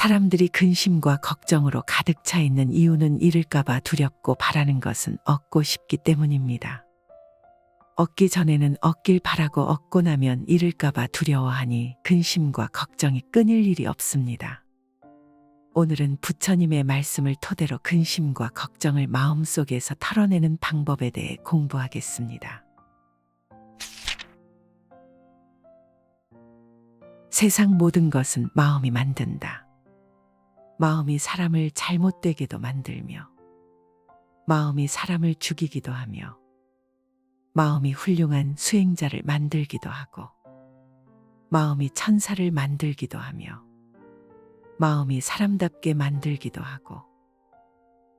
사람들이 근심과 걱정으로 가득 차 있는 이유는 잃을까봐 두렵고 바라는 것은 얻고 싶기 때문입니다. 얻기 전에는 얻길 바라고 얻고 나면 잃을까봐 두려워하니 근심과 걱정이 끊일 일이 없습니다. 오늘은 부처님의 말씀을 토대로 근심과 걱정을 마음속에서 털어내는 방법에 대해 공부하겠습니다. 세상 모든 것은 마음이 만든다. 마음이 사람을 잘못되게도 만들며, 마음이 사람을 죽이기도 하며, 마음이 훌륭한 수행자를 만들기도 하고, 마음이 천사를 만들기도 하며, 마음이 사람답게 만들기도 하고,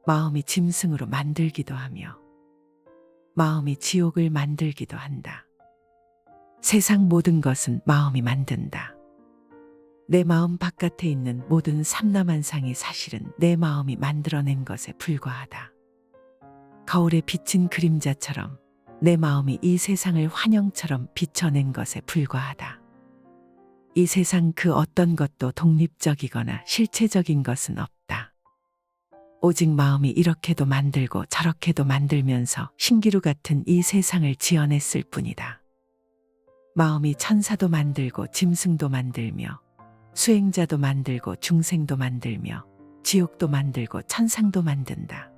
마음이 짐승으로 만들기도 하며, 마음이 지옥을 만들기도 한다. 세상 모든 것은 마음이 만든다. 내 마음 바깥에 있는 모든 삼라만상이 사실은 내 마음이 만들어낸 것에 불과하다. 거울에 비친 그림자처럼 내 마음이 이 세상을 환영처럼 비춰낸 것에 불과하다. 이 세상 그 어떤 것도 독립적이거나 실체적인 것은 없다. 오직 마음이 이렇게도 만들고 저렇게도 만들면서 신기루 같은 이 세상을 지어냈을 뿐이다. 마음이 천사도 만들고 짐승도 만들며, 수행자도 만들고 중생도 만들며, 지옥도 만들고 천상도 만든다.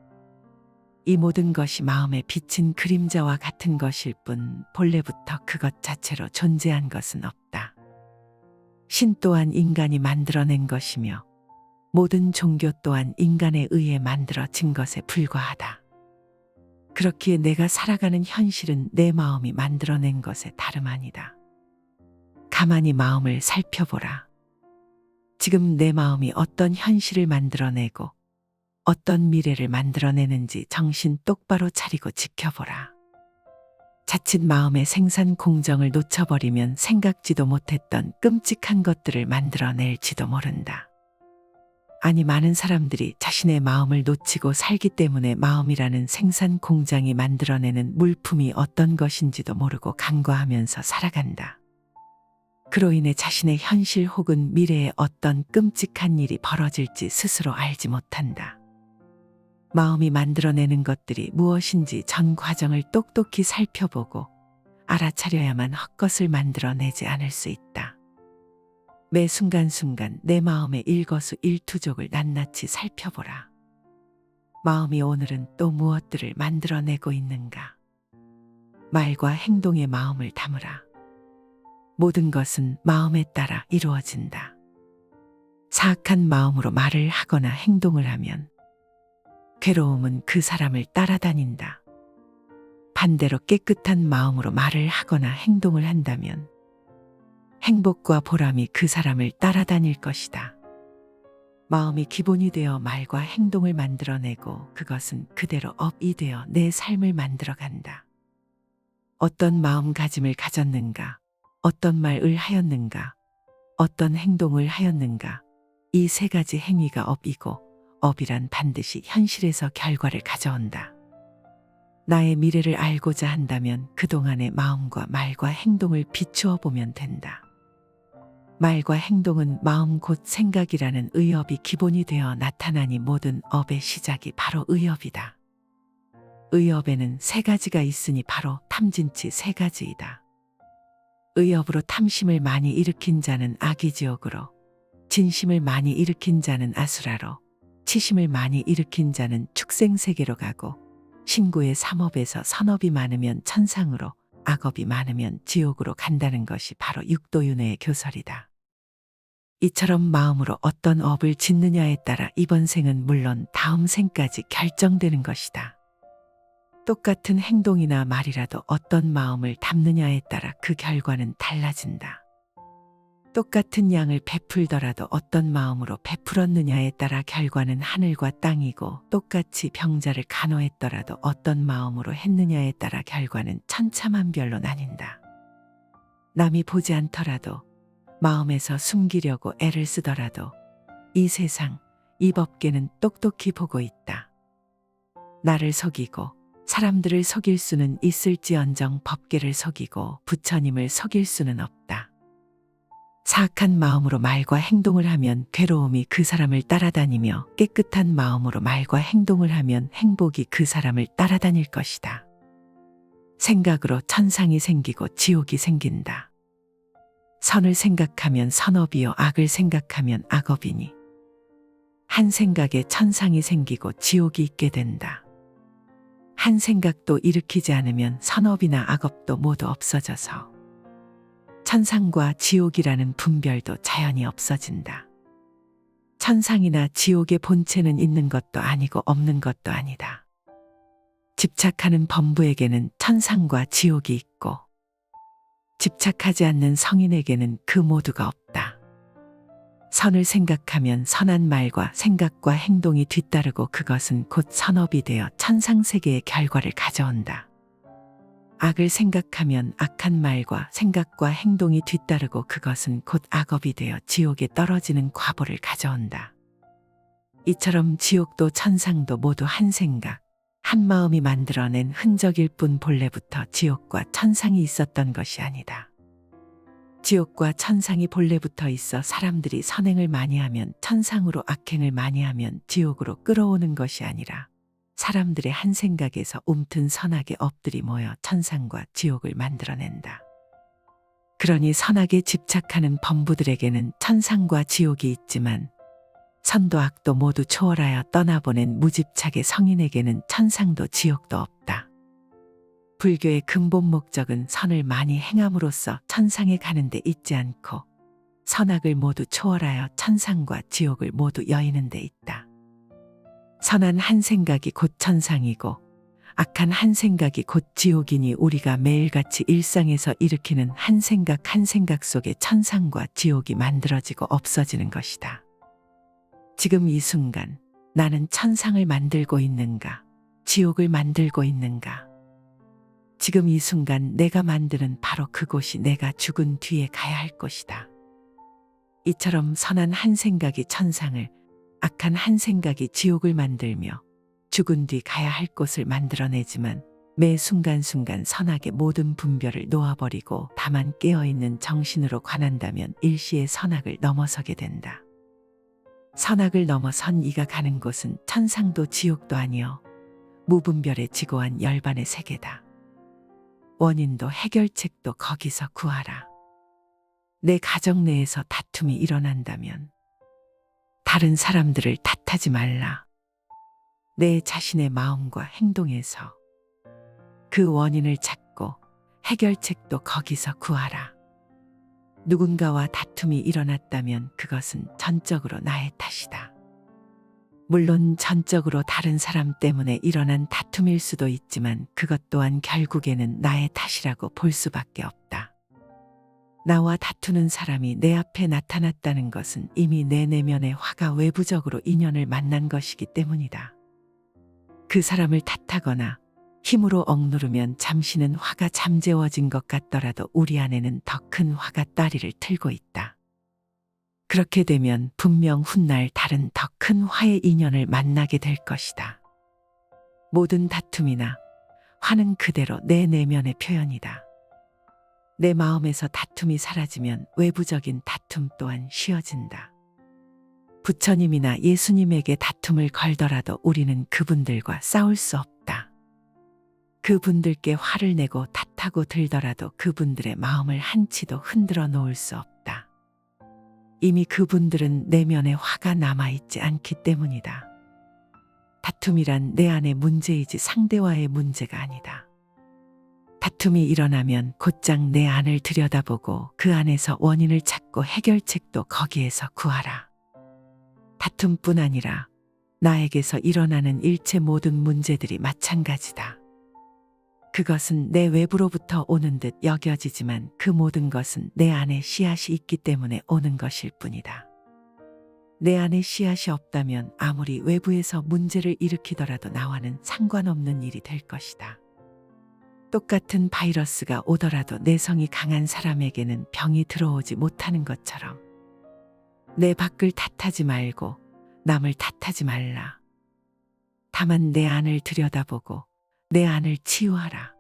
이 모든 것이 마음에 비친 그림자와 같은 것일 뿐 본래부터 그것 자체로 존재한 것은 없다. 신 또한 인간이 만들어낸 것이며, 모든 종교 또한 인간에 의해 만들어진 것에 불과하다. 그렇기에 내가 살아가는 현실은 내 마음이 만들어낸 것에 다름 아니다. 가만히 마음을 살펴보라. 지금 내 마음이 어떤 현실을 만들어내고 어떤 미래를 만들어내는지 정신 똑바로 차리고 지켜보라. 자칫 마음의 생산 공정을 놓쳐버리면 생각지도 못했던 끔찍한 것들을 만들어낼지도 모른다. 아니, 많은 사람들이 자신의 마음을 놓치고 살기 때문에 마음이라는 생산 공장이 만들어내는 물품이 어떤 것인지도 모르고 간과하면서 살아간다. 그로 인해 자신의 현실 혹은 미래에 어떤 끔찍한 일이 벌어질지 스스로 알지 못한다. 마음이 만들어내는 것들이 무엇인지 전 과정을 똑똑히 살펴보고 알아차려야만 헛것을 만들어내지 않을 수 있다. 매 순간순간 내 마음의 일거수일투족을 낱낱이 살펴보라. 마음이 오늘은 또 무엇들을 만들어내고 있는가? 말과 행동에 마음을 담으라. 모든 것은 마음에 따라 이루어진다. 사악한 마음으로 말을 하거나 행동을 하면 괴로움은 그 사람을 따라다닌다. 반대로 깨끗한 마음으로 말을 하거나 행동을 한다면 행복과 보람이 그 사람을 따라다닐 것이다. 마음이 기본이 되어 말과 행동을 만들어내고 그것은 그대로 업이 되어 내 삶을 만들어간다. 어떤 마음가짐을 가졌는가, 어떤 말을 하였는가, 어떤 행동을 하였는가, 이 세 가지 행위가 업이고 업이란 반드시 현실에서 결과를 가져온다. 나의 미래를 알고자 한다면 그동안의 마음과 말과 행동을 비추어 보면 된다. 말과 행동은 마음 곧 생각이라는 의업이 기본이 되어 나타나니 모든 업의 시작이 바로 의업이다. 의업에는 세 가지가 있으니 바로 탐진치 세 가지이다. 의업으로 탐심을 많이 일으킨 자는 아기지옥으로, 진심을 많이 일으킨 자는 아수라로, 치심을 많이 일으킨 자는 축생세계로 가고, 신구의 삼업에서 선업이 많으면 천상으로, 악업이 많으면 지옥으로 간다는 것이 바로 육도윤회의 교설이다. 이처럼 마음으로 어떤 업을 짓느냐에 따라 이번 생은 물론 다음 생까지 결정되는 것이다. 똑같은 행동이나 말이라도 어떤 마음을 담느냐에 따라 그 결과는 달라진다. 똑같은 양을 베풀더라도 어떤 마음으로 베풀었느냐에 따라 결과는 하늘과 땅이고, 똑같이 병자를 간호했더라도 어떤 마음으로 했느냐에 따라 결과는 천차만별로 나뉜다. 남이 보지 않더라도, 마음에서 숨기려고 애를 쓰더라도 이 세상, 이 법계는 똑똑히 보고 있다. 나를 속이고 사람들을 속일 수는 있을지언정 법계를 속이고 부처님을 속일 수는 없다. 사악한 마음으로 말과 행동을 하면 괴로움이 그 사람을 따라다니며 깨끗한 마음으로 말과 행동을 하면 행복이 그 사람을 따라다닐 것이다. 생각으로 천상이 생기고 지옥이 생긴다. 선을 생각하면 선업이요 악을 생각하면 악업이니 한 생각에 천상이 생기고 지옥이 있게 된다. 한 생각도 일으키지 않으면 선업이나 악업도 모두 없어져서 천상과 지옥이라는 분별도 자연히 없어진다. 천상이나 지옥의 본체는 있는 것도 아니고 없는 것도 아니다. 집착하는 범부에게는 천상과 지옥이 있고 집착하지 않는 성인에게는 그 모두가 없다. 선을 생각하면 선한 말과 생각과 행동이 뒤따르고 그것은 곧 선업이 되어 천상세계의 결과를 가져온다. 악을 생각하면 악한 말과 생각과 행동이 뒤따르고 그것은 곧 악업이 되어 지옥에 떨어지는 과보를 가져온다. 이처럼 지옥도 천상도 모두 한 생각, 한 마음이 만들어낸 흔적일 뿐 본래부터 지옥과 천상이 있었던 것이 아니다. 지옥과 천상이 본래부터 있어 사람들이 선행을 많이 하면 천상으로 악행을 많이 하면 지옥으로 끌어오는 것이 아니라 사람들의 한 생각에서 움튼 선악의 업들이 모여 천상과 지옥을 만들어낸다. 그러니 선악에 집착하는 범부들에게는 천상과 지옥이 있지만 선도 악도 모두 초월하여 떠나보낸 무집착의 성인에게는 천상도 지옥도 없다. 불교의 근본 목적은 선을 많이 행함으로써 천상에 가는 데 있지 않고 선악을 모두 초월하여 천상과 지옥을 모두 여의는 데 있다. 선한 한 생각이 곧 천상이고 악한 한 생각이 곧 지옥이니 우리가 매일같이 일상에서 일으키는 한 생각 속에 천상과 지옥이 만들어지고 없어지는 것이다. 지금 이 순간 나는 천상을 만들고 있는가? 지옥을 만들고 있는가? 지금 이 순간 내가 만드는 바로 그곳이 내가 죽은 뒤에 가야 할 곳이다. 이처럼 선한 한 생각이 천상을, 악한 한 생각이 지옥을 만들며 죽은 뒤 가야 할 곳을 만들어내지만 매 순간순간 선악의 모든 분별을 놓아버리고 다만 깨어있는 정신으로 관한다면 일시에 선악을 넘어서게 된다. 선악을 넘어선 이가 가는 곳은 천상도 지옥도 아니요 무분별의 지고한 열반의 세계다. 원인도 해결책도 거기서 구하라. 내 가정 내에서 다툼이 일어난다면 다른 사람들을 탓하지 말라. 내 자신의 마음과 행동에서 그 원인을 찾고 해결책도 거기서 구하라. 누군가와 다툼이 일어났다면 그것은 전적으로 나의 탓이다. 물론 전적으로 다른 사람 때문에 일어난 다툼일 수도 있지만 그것 또한 결국에는 나의 탓이라고 볼 수밖에 없다. 나와 다투는 사람이 내 앞에 나타났다는 것은 이미 내 내면의 화가 외부적으로 인연을 만난 것이기 때문이다. 그 사람을 탓하거나 힘으로 억누르면 잠시는 화가 잠재워진 것 같더라도 우리 안에는 더 큰 화가 따리를 틀고 있다. 그렇게 되면 분명 훗날 다른 더 큰 화의 인연을 만나게 될 것이다. 모든 다툼이나 화는 그대로 내 내면의 표현이다. 내 마음에서 다툼이 사라지면 외부적인 다툼 또한 쉬어진다. 부처님이나 예수님에게 다툼을 걸더라도 우리는 그분들과 싸울 수 없다. 그분들께 화를 내고 탓하고 들더라도 그분들의 마음을 한치도 흔들어 놓을 수 없다. 이미 그분들은 내면에 화가 남아있지 않기 때문이다. 다툼이란 내 안의 문제이지 상대와의 문제가 아니다. 다툼이 일어나면 곧장 내 안을 들여다보고 그 안에서 원인을 찾고 해결책도 거기에서 구하라. 다툼뿐 아니라 나에게서 일어나는 일체 모든 문제들이 마찬가지다. 그것은 내 외부로부터 오는 듯 여겨지지만 그 모든 것은 내 안에 씨앗이 있기 때문에 오는 것일 뿐이다. 내 안에 씨앗이 없다면 아무리 외부에서 문제를 일으키더라도 나와는 상관없는 일이 될 것이다. 똑같은 바이러스가 오더라도 내성이 강한 사람에게는 병이 들어오지 못하는 것처럼 내 밖을 탓하지 말고 남을 탓하지 말라. 다만 내 안을 들여다보고 내 안을 치유하라.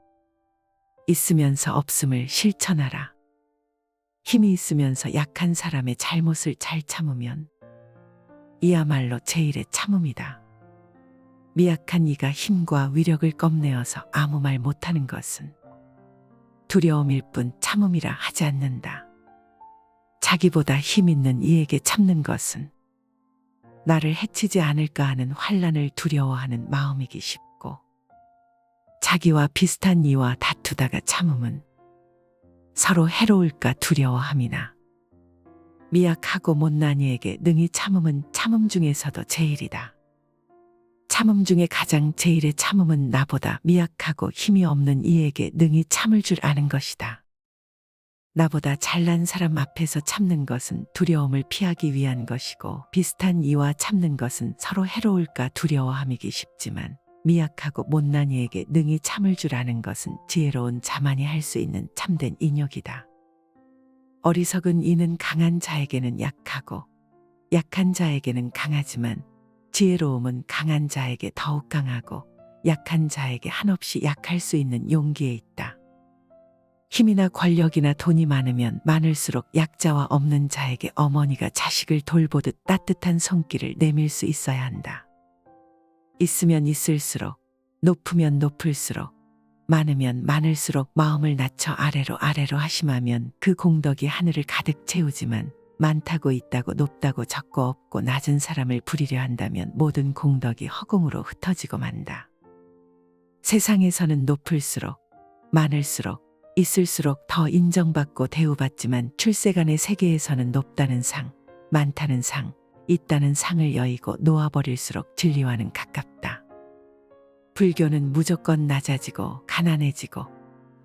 있으면서 없음을 실천하라. 힘이 있으면서 약한 사람의 잘못을 잘 참으면 이야말로 제일의 참음이다. 미약한 이가 힘과 위력을 껌내어서 아무 말 못하는 것은 두려움일 뿐 참음이라 하지 않는다. 자기보다 힘 있는 이에게 참는 것은 나를 해치지 않을까 하는 환난을 두려워하는 마음이기 쉽고, 자기와 비슷한 이와 다투다가 참음은 서로 해로울까 두려워함이나, 미약하고 못난 이에게 능히 참음은 참음 중에서도 제일이다. 참음 중에 가장 제일의 참음은 나보다 미약하고 힘이 없는 이에게 능히 참을 줄 아는 것이다. 나보다 잘난 사람 앞에서 참는 것은 두려움을 피하기 위한 것이고, 비슷한 이와 참는 것은 서로 해로울까 두려워함이기 쉽지만, 미약하고 못난 이에게 능히 참을 줄 아는 것은 지혜로운 자만이 할 수 있는 참된 인욕이다. 어리석은 이는 강한 자에게는 약하고 약한 자에게는 강하지만, 지혜로움은 강한 자에게 더욱 강하고 약한 자에게 한없이 약할 수 있는 용기에 있다. 힘이나 권력이나 돈이 많으면 많을수록 약자와 없는 자에게 어머니가 자식을 돌보듯 따뜻한 손길을 내밀 수 있어야 한다. 있으면 있을수록, 높으면 높을수록, 많으면 많을수록 마음을 낮춰 아래로 하심하면 그 공덕이 하늘을 가득 채우지만, 많다고 있다고 높다고 적고 없고 낮은 사람을 부리려 한다면 모든 공덕이 허공으로 흩어지고 만다. 세상에서는 높을수록, 많을수록, 있을수록 더 인정받고 대우받지만, 출세간의 세계에서는 높다는 상, 많다는 상, 있다는 상을 여의고 놓아버릴수록 진리와는 가깝다. 불교는 무조건 낮아지고 가난해지고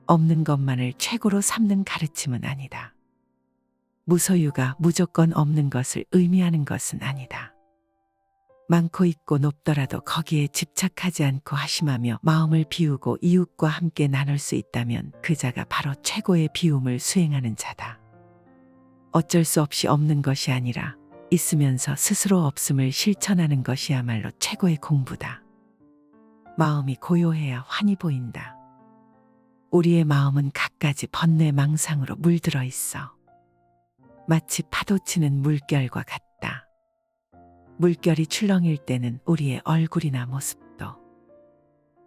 없는 것만을 최고로 삼는 가르침은 아니다. 무소유가 무조건 없는 것을 의미하는 것은 아니다. 많고 있고 높더라도 거기에 집착하지 않고 하심하며 마음을 비우고 이웃과 함께 나눌 수 있다면 그 자가 바로 최고의 비움을 수행하는 자다. 어쩔 수 없이 없는 것이 아니라 있으면서 스스로 없음을 실천하는 것이야말로 최고의 공부다. 마음이 고요해야 환히 보인다. 우리의 마음은 갖가지 번뇌망상으로 물들어 있어 마치 파도치는 물결과 같다. 물결이 출렁일 때는 우리의 얼굴이나 모습도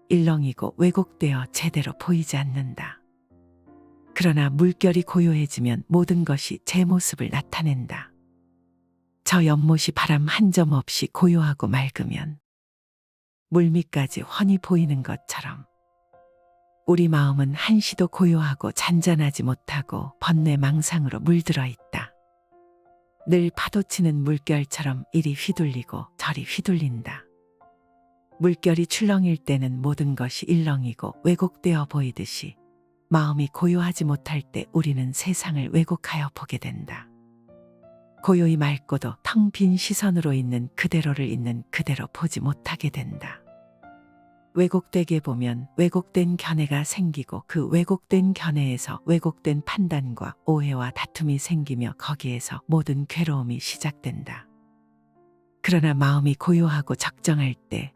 일렁이고 왜곡되어 제대로 보이지 않는다. 그러나 물결이 고요해지면 모든 것이 제 모습을 나타낸다. 저 연못이 바람 한 점 없이 고요하고 맑으면 물밑까지 훤히 보이는 것처럼, 우리 마음은 한시도 고요하고 잔잔하지 못하고 번뇌망상으로 물들어 있다. 늘 파도치는 물결처럼 이리 휘둘리고 저리 휘둘린다. 물결이 출렁일 때는 모든 것이 일렁이고 왜곡되어 보이듯이, 마음이 고요하지 못할 때 우리는 세상을 왜곡하여 보게 된다. 고요히 맑고도 텅 빈 시선으로 있는 그대로를 있는 그대로 보지 못하게 된다. 왜곡되게 보면 왜곡된 견해가 생기고, 그 왜곡된 견해에서 왜곡된 판단과 오해와 다툼이 생기며 거기에서 모든 괴로움이 시작된다. 그러나 마음이 고요하고 적정할 때,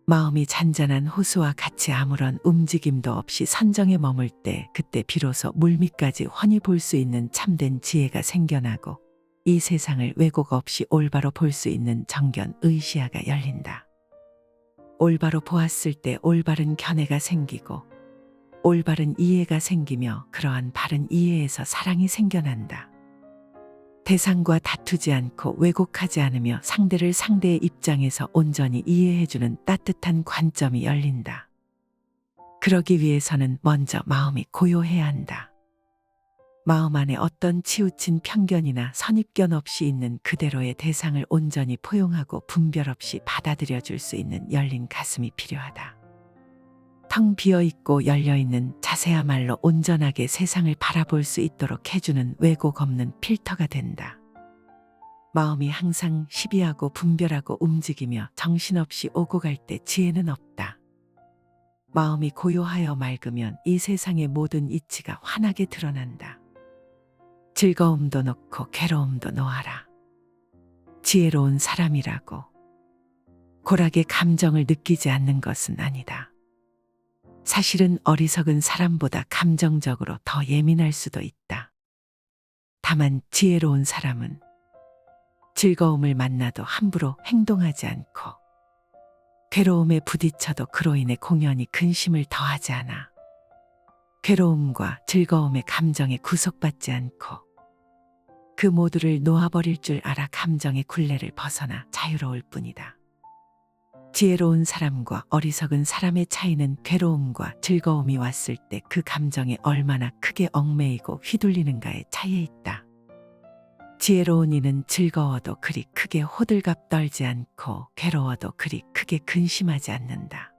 마음이 잔잔한 호수와 같이 아무런 움직임도 없이 선정에 머물 때, 그때 비로소 물밑까지 훤히 볼 수 있는 참된 지혜가 생겨나고, 이 세상을 왜곡 없이 올바로 볼 수 있는 정견 의시야가 열린다. 올바로 보았을 때 올바른 견해가 생기고 올바른 이해가 생기며, 그러한 바른 이해에서 사랑이 생겨난다. 대상과 다투지 않고 왜곡하지 않으며 상대를 상대의 입장에서 온전히 이해해주는 따뜻한 관점이 열린다. 그러기 위해서는 먼저 마음이 고요해야 한다. 마음 안에 어떤 치우친 편견이나 선입견 없이 있는 그대로의 대상을 온전히 포용하고 분별 없이 받아들여 줄 수 있는 열린 가슴이 필요하다. 텅 비어있고 열려있는 자세야말로 온전하게 세상을 바라볼 수 있도록 해주는 왜곡 없는 필터가 된다. 마음이 항상 시비하고 분별하고 움직이며 정신없이 오고 갈 때 지혜는 없다. 마음이 고요하여 맑으면 이 세상의 모든 이치가 환하게 드러난다. 즐거움도 놓고 괴로움도 놓아라. 지혜로운 사람이라고 고락의 감정을 느끼지 않는 것은 아니다. 사실은 어리석은 사람보다 감정적으로 더 예민할 수도 있다. 다만 지혜로운 사람은 즐거움을 만나도 함부로 행동하지 않고 괴로움에 부딪혀도 그로 인해 공연히 근심을 더하지 않아 괴로움과 즐거움의 감정에 구속받지 않고 그 모두를 놓아버릴 줄 알아 감정의 굴레를 벗어나 자유로울 뿐이다. 지혜로운 사람과 어리석은 사람의 차이는 괴로움과 즐거움이 왔을 때 그 감정에 얼마나 크게 얽매이고 휘둘리는가의 차이에 있다. 지혜로운 이는 즐거워도 그리 크게 호들갑 떨지 않고 괴로워도 그리 크게 근심하지 않는다.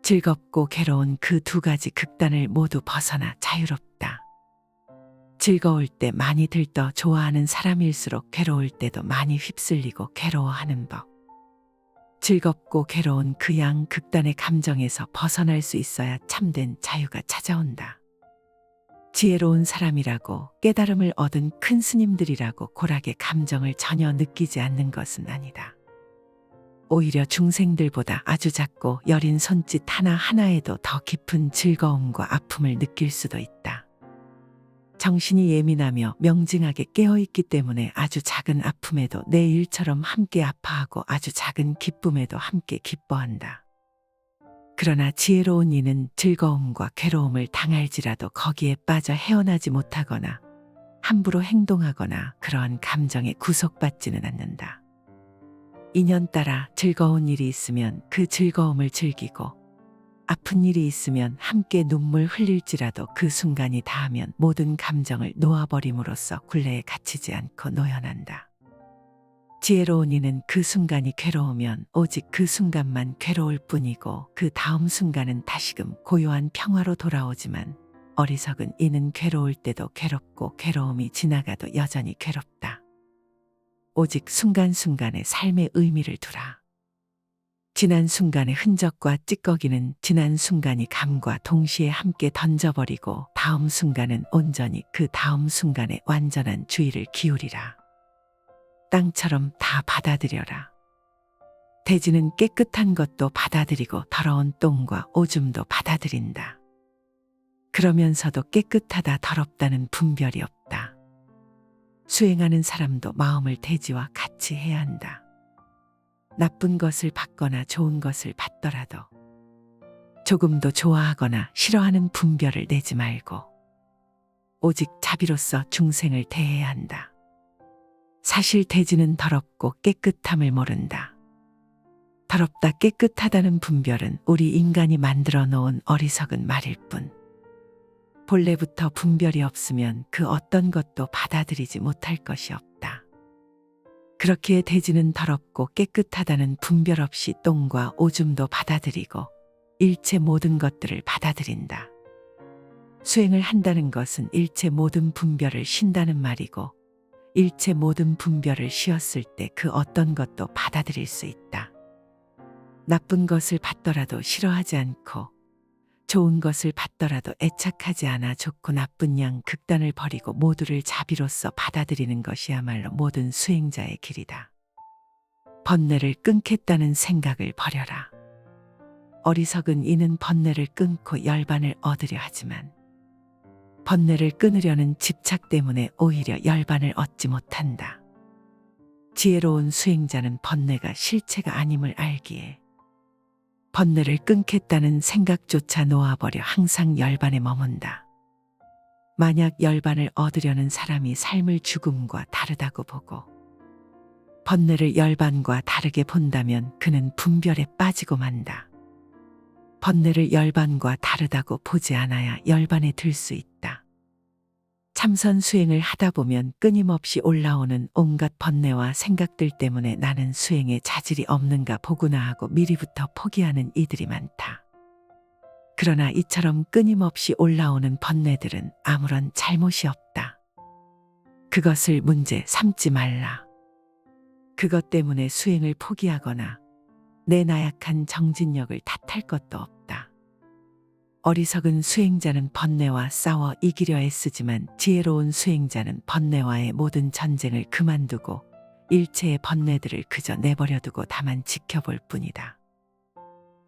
즐겁고 괴로운 그 두 가지 극단을 모두 벗어나 자유롭다. 즐거울 때 많이 들떠 좋아하는 사람일수록 괴로울 때도 많이 휩쓸리고 괴로워하는 법. 즐겁고 괴로운 그 양 극단의 감정에서 벗어날 수 있어야 참된 자유가 찾아온다. 지혜로운 사람이라고 깨달음을 얻은 큰 스님들이라고 고락의 감정을 전혀 느끼지 않는 것은 아니다. 오히려 중생들보다 아주 작고 여린 손짓 하나하나에도 더 깊은 즐거움과 아픔을 느낄 수도 있다. 정신이 예민하며 명징하게 깨어있기 때문에 아주 작은 아픔에도 내 일처럼 함께 아파하고 아주 작은 기쁨에도 함께 기뻐한다. 그러나 지혜로운 이는 즐거움과 괴로움을 당할지라도 거기에 빠져 헤어나지 못하거나 함부로 행동하거나 그러한 감정에 구속받지는 않는다. 인연 따라 즐거운 일이 있으면 그 즐거움을 즐기고 아픈 일이 있으면 함께 눈물 흘릴지라도 그 순간이 닿으면 모든 감정을 놓아버림으로써 굴레에 갇히지 않고 노연한다. 지혜로운 이는 그 순간이 괴로우면 오직 그 순간만 괴로울 뿐이고 그 다음 순간은 다시금 고요한 평화로 돌아오지만 어리석은 이는 괴로울 때도 괴롭고 괴로움이 지나가도 여전히 괴롭다. 오직 순간순간의 삶의 의미를 두라. 지난 순간의 흔적과 찌꺼기는 지난 순간이 감과 동시에 함께 던져버리고 다음 순간은 온전히 그 다음 순간에 완전한 주의를 기울이라. 땅처럼 다 받아들여라. 대지는 깨끗한 것도 받아들이고 더러운 똥과 오줌도 받아들인다. 그러면서도 깨끗하다 더럽다는 분별이 없다. 수행하는 사람도 마음을 대지와 같이 해야 한다. 나쁜 것을 받거나 좋은 것을 받더라도 조금도 좋아하거나 싫어하는 분별을 내지 말고 오직 자비로서 중생을 대해야 한다. 사실 대지는 더럽고 깨끗함을 모른다. 더럽다 깨끗하다는 분별은 우리 인간이 만들어 놓은 어리석은 말일 뿐. 본래부터 분별이 없으면 그 어떤 것도 받아들이지 못할 것이 없다. 그렇기에 대지는 더럽고 깨끗하다는 분별 없이 똥과 오줌도 받아들이고 일체 모든 것들을 받아들인다. 수행을 한다는 것은 일체 모든 분별을 쉰다는 말이고 일체 모든 분별을 쉬었을 때 그 어떤 것도 받아들일 수 있다. 나쁜 것을 받더라도 싫어하지 않고 좋은 것을 받더라도 애착하지 않아 좋고 나쁜 양 극단을 버리고 모두를 자비로서 받아들이는 것이야말로 모든 수행자의 길이다. 번뇌를 끊겠다는 생각을 버려라. 어리석은 이는 번뇌를 끊고 열반을 얻으려 하지만 번뇌를 끊으려는 집착 때문에 오히려 열반을 얻지 못한다. 지혜로운 수행자는 번뇌가 실체가 아님을 알기에 번뇌를 끊겠다는 생각조차 놓아버려 항상 열반에 머문다. 만약 열반을 얻으려는 사람이 삶을 죽음과 다르다고 보고 번뇌를 열반과 다르게 본다면 그는 분별에 빠지고 만다. 번뇌를 열반과 다르다고 보지 않아야 열반에 들 수 있다. 참선 수행을 하다 보면 끊임없이 올라오는 온갖 번뇌와 생각들 때문에 나는 수행에 자질이 없는가 보구나 하고 미리부터 포기하는 이들이 많다. 그러나 이처럼 끊임없이 올라오는 번뇌들은 아무런 잘못이 없다. 그것을 문제 삼지 말라. 그것 때문에 수행을 포기하거나 내 나약한 정진력을 탓할 것도 없다. 어리석은 수행자는 번뇌와 싸워 이기려 애쓰지만 지혜로운 수행자는 번뇌와의 모든 전쟁을 그만두고 일체의 번뇌들을 그저 내버려두고 다만 지켜볼 뿐이다.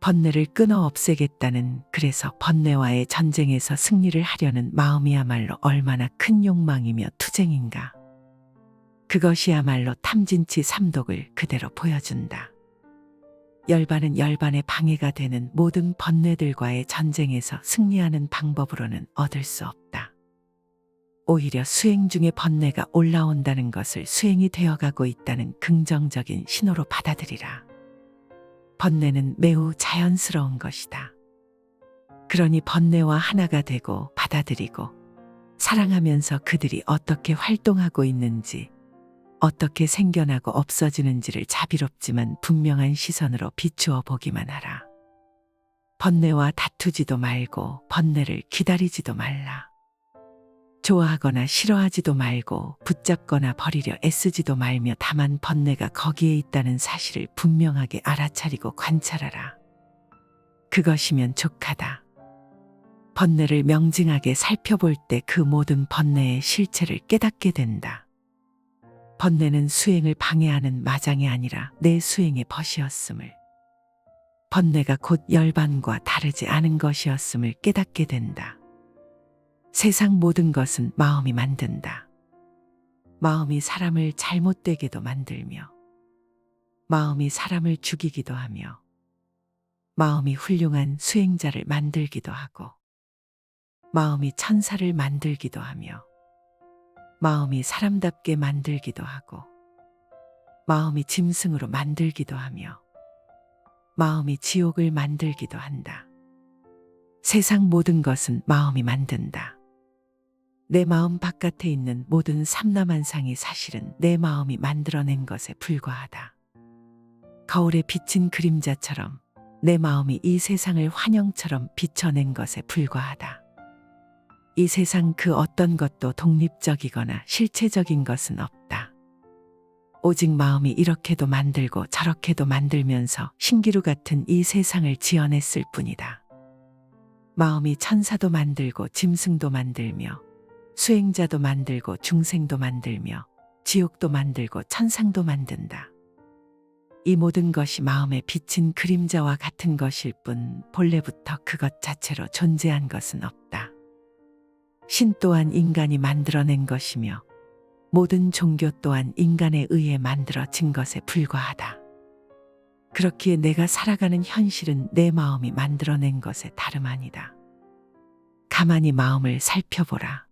번뇌를 끊어 없애겠다는, 그래서 번뇌와의 전쟁에서 승리를 하려는 마음이야말로 얼마나 큰 욕망이며 투쟁인가. 그것이야말로 탐진치 삼독을 그대로 보여준다. 열반은 열반의 방해가 되는 모든 번뇌들과의 전쟁에서 승리하는 방법으로는 얻을 수 없다. 오히려 수행 중에 번뇌가 올라온다는 것을 수행이 되어가고 있다는 긍정적인 신호로 받아들이라. 번뇌는 매우 자연스러운 것이다. 그러니 번뇌와 하나가 되고 받아들이고 사랑하면서 그들이 어떻게 활동하고 있는지, 어떻게 생겨나고 없어지는지를 자비롭지만 분명한 시선으로 비추어 보기만 하라. 번뇌와 다투지도 말고 번뇌를 기다리지도 말라. 좋아하거나 싫어하지도 말고 붙잡거나 버리려 애쓰지도 말며 다만 번뇌가 거기에 있다는 사실을 분명하게 알아차리고 관찰하라. 그것이면 족하다. 번뇌를 명징하게 살펴볼 때 그 모든 번뇌의 실체를 깨닫게 된다. 번뇌는 수행을 방해하는 마장이 아니라 내 수행의 벗이었음을, 번뇌가 곧 열반과 다르지 않은 것이었음을 깨닫게 된다. 세상 모든 것은 마음이 만든다. 마음이 사람을 잘못되게도 만들며, 마음이 사람을 죽이기도 하며, 마음이 훌륭한 수행자를 만들기도 하고, 마음이 천사를 만들기도 하며, 마음이 사람답게 만들기도 하고, 마음이 짐승으로 만들기도 하며, 마음이 지옥을 만들기도 한다. 세상 모든 것은 마음이 만든다. 내 마음 바깥에 있는 모든 삼라만상이 사실은 내 마음이 만들어낸 것에 불과하다. 거울에 비친 그림자처럼 내 마음이 이 세상을 환영처럼 비춰낸 것에 불과하다. 이 세상 그 어떤 것도 독립적이거나 실체적인 것은 없다. 오직 마음이 이렇게도 만들고 저렇게도 만들면서 신기루 같은 이 세상을 지어냈을 뿐이다. 마음이 천사도 만들고 짐승도 만들며, 수행자도 만들고 중생도 만들며, 지옥도 만들고 천상도 만든다. 이 모든 것이 마음에 비친 그림자와 같은 것일 뿐 본래부터 그것 자체로 존재한 것은 없다. 신 또한 인간이 만들어낸 것이며 모든 종교 또한 인간에 의해 만들어진 것에 불과하다. 그렇기에 내가 살아가는 현실은 내 마음이 만들어낸 것에 다름 아니다. 가만히 마음을 살펴보라.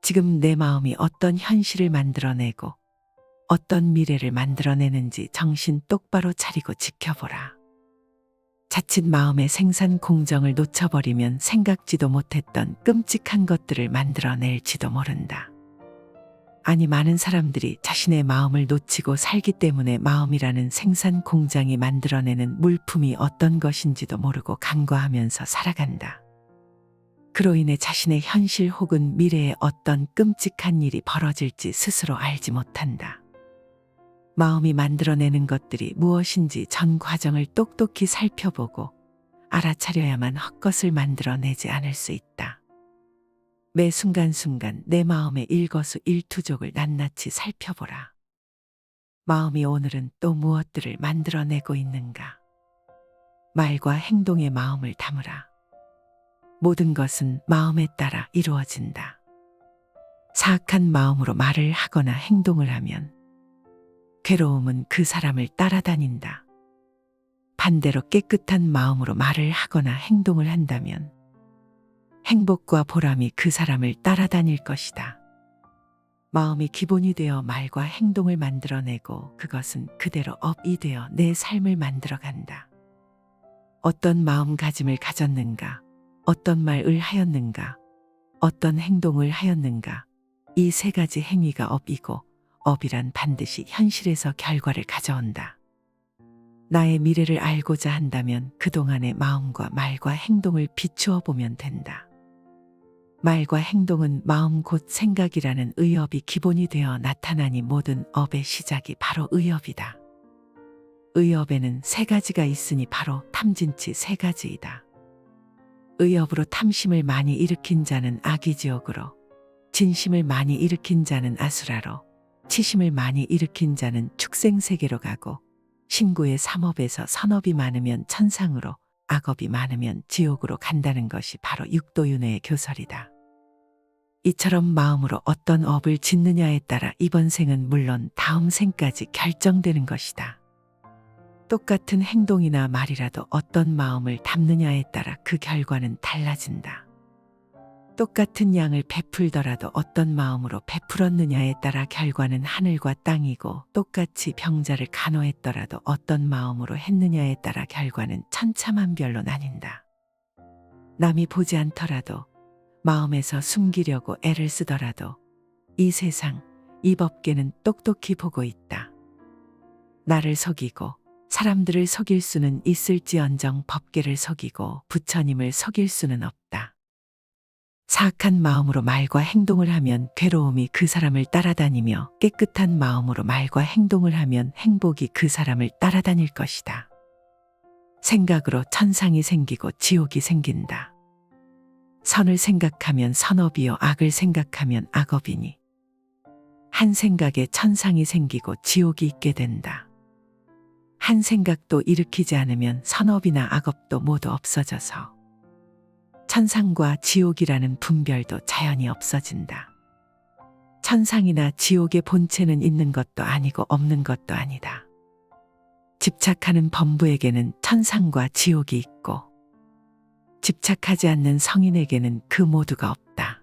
지금 내 마음이 어떤 현실을 만들어내고 어떤 미래를 만들어내는지 정신 똑바로 차리고 지켜보라. 자칫 마음의 생산 공정을 놓쳐버리면 생각지도 못했던 끔찍한 것들을 만들어낼지도 모른다. 아니, 많은 사람들이 자신의 마음을 놓치고 살기 때문에 마음이라는 생산 공장이 만들어내는 물품이 어떤 것인지도 모르고 간과하면서 살아간다. 그로 인해 자신의 현실 혹은 미래에 어떤 끔찍한 일이 벌어질지 스스로 알지 못한다. 마음이 만들어내는 것들이 무엇인지 전 과정을 똑똑히 살펴보고 알아차려야만 헛것을 만들어내지 않을 수 있다. 매 순간순간 내 마음의 일거수일투족을 낱낱이 살펴보라. 마음이 오늘은 또 무엇들을 만들어내고 있는가? 말과 행동에 마음을 담으라. 모든 것은 마음에 따라 이루어진다. 사악한 마음으로 말을 하거나 행동을 하면 괴로움은 그 사람을 따라다닌다. 반대로 깨끗한 마음으로 말을 하거나 행동을 한다면 행복과 보람이 그 사람을 따라다닐 것이다. 마음이 기본이 되어 말과 행동을 만들어내고 그것은 그대로 업이 되어 내 삶을 만들어간다. 어떤 마음가짐을 가졌는가, 어떤 말을 하였는가, 어떤 행동을 하였는가, 이 세 가지 행위가 업이고 업이란 반드시 현실에서 결과를 가져온다. 나의 미래를 알고자 한다면 그동안의 마음과 말과 행동을 비추어 보면 된다. 말과 행동은 마음 곧 생각이라는 의업이 기본이 되어 나타나니 모든 업의 시작이 바로 의업이다. 의업에는 세 가지가 있으니 바로 탐진치 세 가지이다. 의업으로 탐심을 많이 일으킨 자는 아기지옥으로, 진심을 많이 일으킨 자는 아수라로, 치심을 많이 일으킨 자는 축생세계로 가고, 신구의 삼업에서 선업이 많으면 천상으로, 악업이 많으면 지옥으로 간다는 것이 바로 육도윤회의 교설이다. 이처럼 마음으로 어떤 업을 짓느냐에 따라 이번 생은 물론 다음 생까지 결정되는 것이다. 똑같은 행동이나 말이라도 어떤 마음을 담느냐에 따라 그 결과는 달라진다. 똑같은 양을 베풀더라도 어떤 마음으로 베풀었느냐에 따라 결과는 하늘과 땅이고, 똑같이 병자를 간호했더라도 어떤 마음으로 했느냐에 따라 결과는 천차만별로 나뉜다. 남이 보지 않더라도, 마음에서 숨기려고 애를 쓰더라도 이 세상, 이 법계는 똑똑히 보고 있다. 나를 속이고 사람들을 속일 수는 있을지언정 법계를 속이고 부처님을 속일 수는 없다. 사악한 마음으로 말과 행동을 하면 괴로움이 그 사람을 따라다니며, 깨끗한 마음으로 말과 행동을 하면 행복이 그 사람을 따라다닐 것이다. 생각으로 천상이 생기고 지옥이 생긴다. 선을 생각하면 선업이요, 악을 생각하면 악업이니 한 생각에 천상이 생기고 지옥이 있게 된다. 한 생각도 일으키지 않으면 선업이나 악업도 모두 없어져서 천상과 지옥이라는 분별도 자연히 없어진다. 천상이나 지옥의 본체는 있는 것도 아니고 없는 것도 아니다. 집착하는 범부에게는 천상과 지옥이 있고, 집착하지 않는 성인에게는 그 모두가 없다.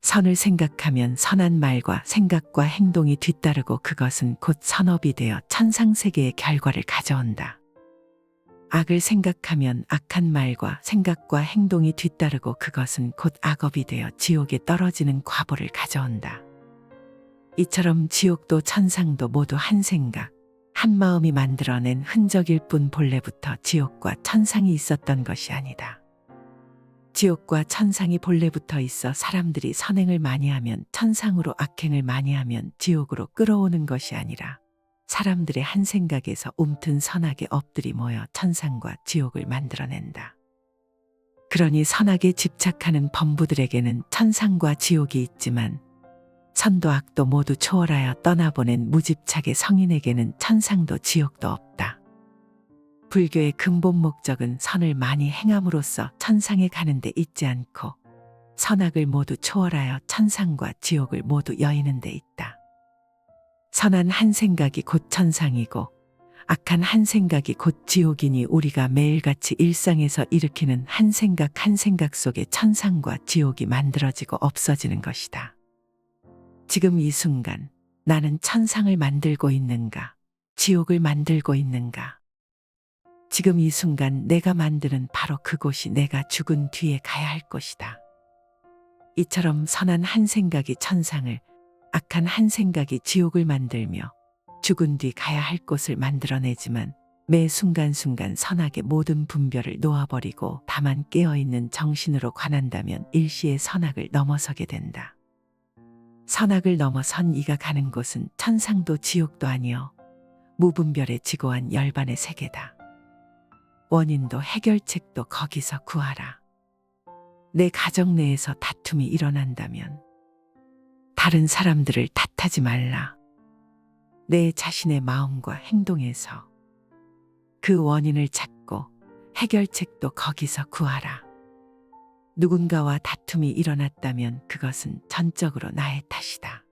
선을 생각하면 선한 말과 생각과 행동이 뒤따르고 그것은 곧 선업이 되어 천상세계의 결과를 가져온다. 악을 생각하면 악한 말과 생각과 행동이 뒤따르고 그것은 곧 악업이 되어 지옥에 떨어지는 과보를 가져온다. 이처럼 지옥도 천상도 모두 한 생각, 한 마음이 만들어낸 흔적일 뿐 본래부터 지옥과 천상이 있었던 것이 아니다. 지옥과 천상이 본래부터 있어 사람들이 선행을 많이 하면 천상으로, 악행을 많이 하면 지옥으로 끌어오는 것이 아니라 사람들의 한 생각에서 움튼 선악의 업들이 모여 천상과 지옥을 만들어낸다. 그러니 선악에 집착하는 범부들에게는 천상과 지옥이 있지만, 선도 악도 모두 초월하여 떠나보낸 무집착의 성인에게는 천상도 지옥도 없다. 불교의 근본 목적은 선을 많이 행함으로써 천상에 가는 데 있지 않고, 선악을 모두 초월하여 천상과 지옥을 모두 여의는 데 있다. 선한 한 생각이 곧 천상이고 악한 한 생각이 곧 지옥이니, 우리가 매일같이 일상에서 일으키는 한 생각 속에 천상과 지옥이 만들어지고 없어지는 것이다. 지금 이 순간 나는 천상을 만들고 있는가, 지옥을 만들고 있는가? 지금 이 순간 내가 만드는 바로 그곳이 내가 죽은 뒤에 가야 할 곳이다. 이처럼 선한 한 생각이 천상을, 악한 한 생각이 지옥을 만들며 죽은 뒤 가야 할 곳을 만들어내지만, 매 순간순간 선악의 모든 분별을 놓아버리고 다만 깨어있는 정신으로 관한다면 일시에 선악을 넘어서게 된다. 선악을 넘어선 이가 가는 곳은 천상도 지옥도 아니요, 무분별의 지고한 열반의 세계다. 원인도 해결책도 거기서 구하라. 내 가정 내에서 다툼이 일어난다면 다른 사람들을 탓하지 말라. 내 자신의 마음과 행동에서 그 원인을 찾고 해결책도 거기서 구하라. 누군가와 다툼이 일어났다면 그것은 전적으로 나의 탓이다.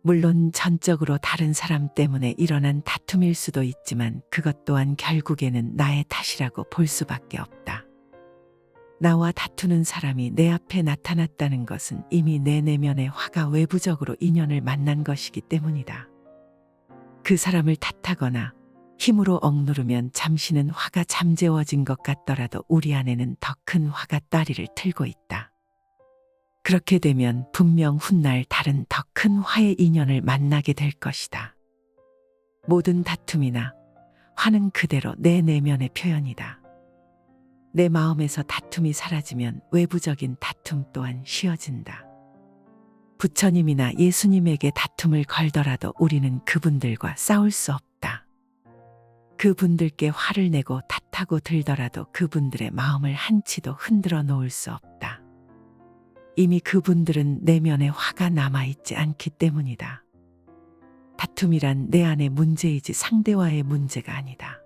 물론 전적으로 다른 사람 때문에 일어난 다툼일 수도 있지만 그것 또한 결국에는 나의 탓이라고 볼 수밖에 없다. 나와 다투는 사람이 내 앞에 나타났다는 것은 이미 내 내면의 화가 외부적으로 인연을 만난 것이기 때문이다. 그 사람을 탓하거나 힘으로 억누르면 잠시는 화가 잠재워진 것 같더라도 우리 안에는 더 큰 화가 따리를 틀고 있다. 그렇게 되면 분명 훗날 다른 더 큰 화의 인연을 만나게 될 것이다. 모든 다툼이나 화는 그대로 내 내면의 표현이다. 내 마음에서 다툼이 사라지면 외부적인 다툼 또한 쉬어진다. 부처님이나 예수님에게 다툼을 걸더라도 우리는 그분들과 싸울 수 없다. 그분들께 화를 내고 탓하고 들더라도 그분들의 마음을 한치도 흔들어 놓을 수 없다. 이미 그분들은 내면에 화가 남아있지 않기 때문이다. 다툼이란 내 안의 문제이지 상대와의 문제가 아니다.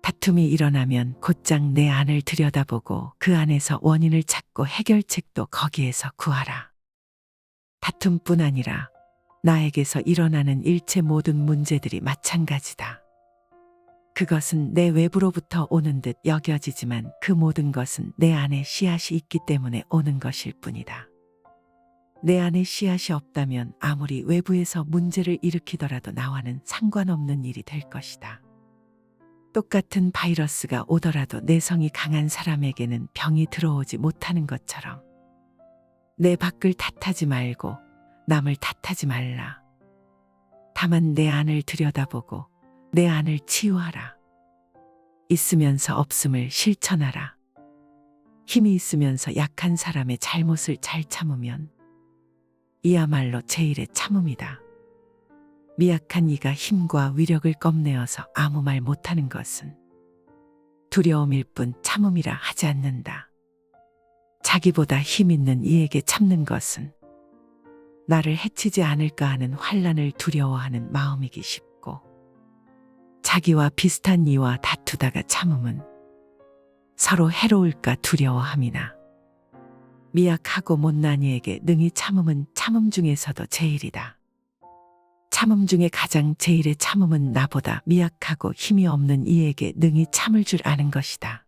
다툼이 일어나면 곧장 내 안을 들여다보고 그 안에서 원인을 찾고 해결책도 거기에서 구하라. 다툼뿐 아니라 나에게서 일어나는 일체 모든 문제들이 마찬가지다. 그것은 내 외부로부터 오는 듯 여겨지지만 그 모든 것은 내 안에 씨앗이 있기 때문에 오는 것일 뿐이다. 내 안에 씨앗이 없다면 아무리 외부에서 문제를 일으키더라도 나와는 상관없는 일이 될 것이다. 똑같은 바이러스가 오더라도 내성이 강한 사람에게는 병이 들어오지 못하는 것처럼 내 밖을 탓하지 말고 남을 탓하지 말라. 다만 내 안을 들여다보고 내 안을 치유하라. 있으면서 없음을 실천하라. 힘이 있으면서 약한 사람의 잘못을 잘 참으면 이야말로 제일의 참음이다. 미약한 이가 힘과 위력을 껌내어서 아무 말 못하는 것은 두려움일 뿐 참음이라 하지 않는다. 자기보다 힘 있는 이에게 참는 것은 나를 해치지 않을까 하는 환난을 두려워하는 마음이기 쉽고, 자기와 비슷한 이와 다투다가 참음은 서로 해로울까 두려워함이나 미약하고 못난 이에게 능히 참음은 참음 중에서도 제일이다. 참음 중에 가장 제일의 참음은 나보다 미약하고 힘이 없는 이에게 능히 참을 줄 아는 것이다.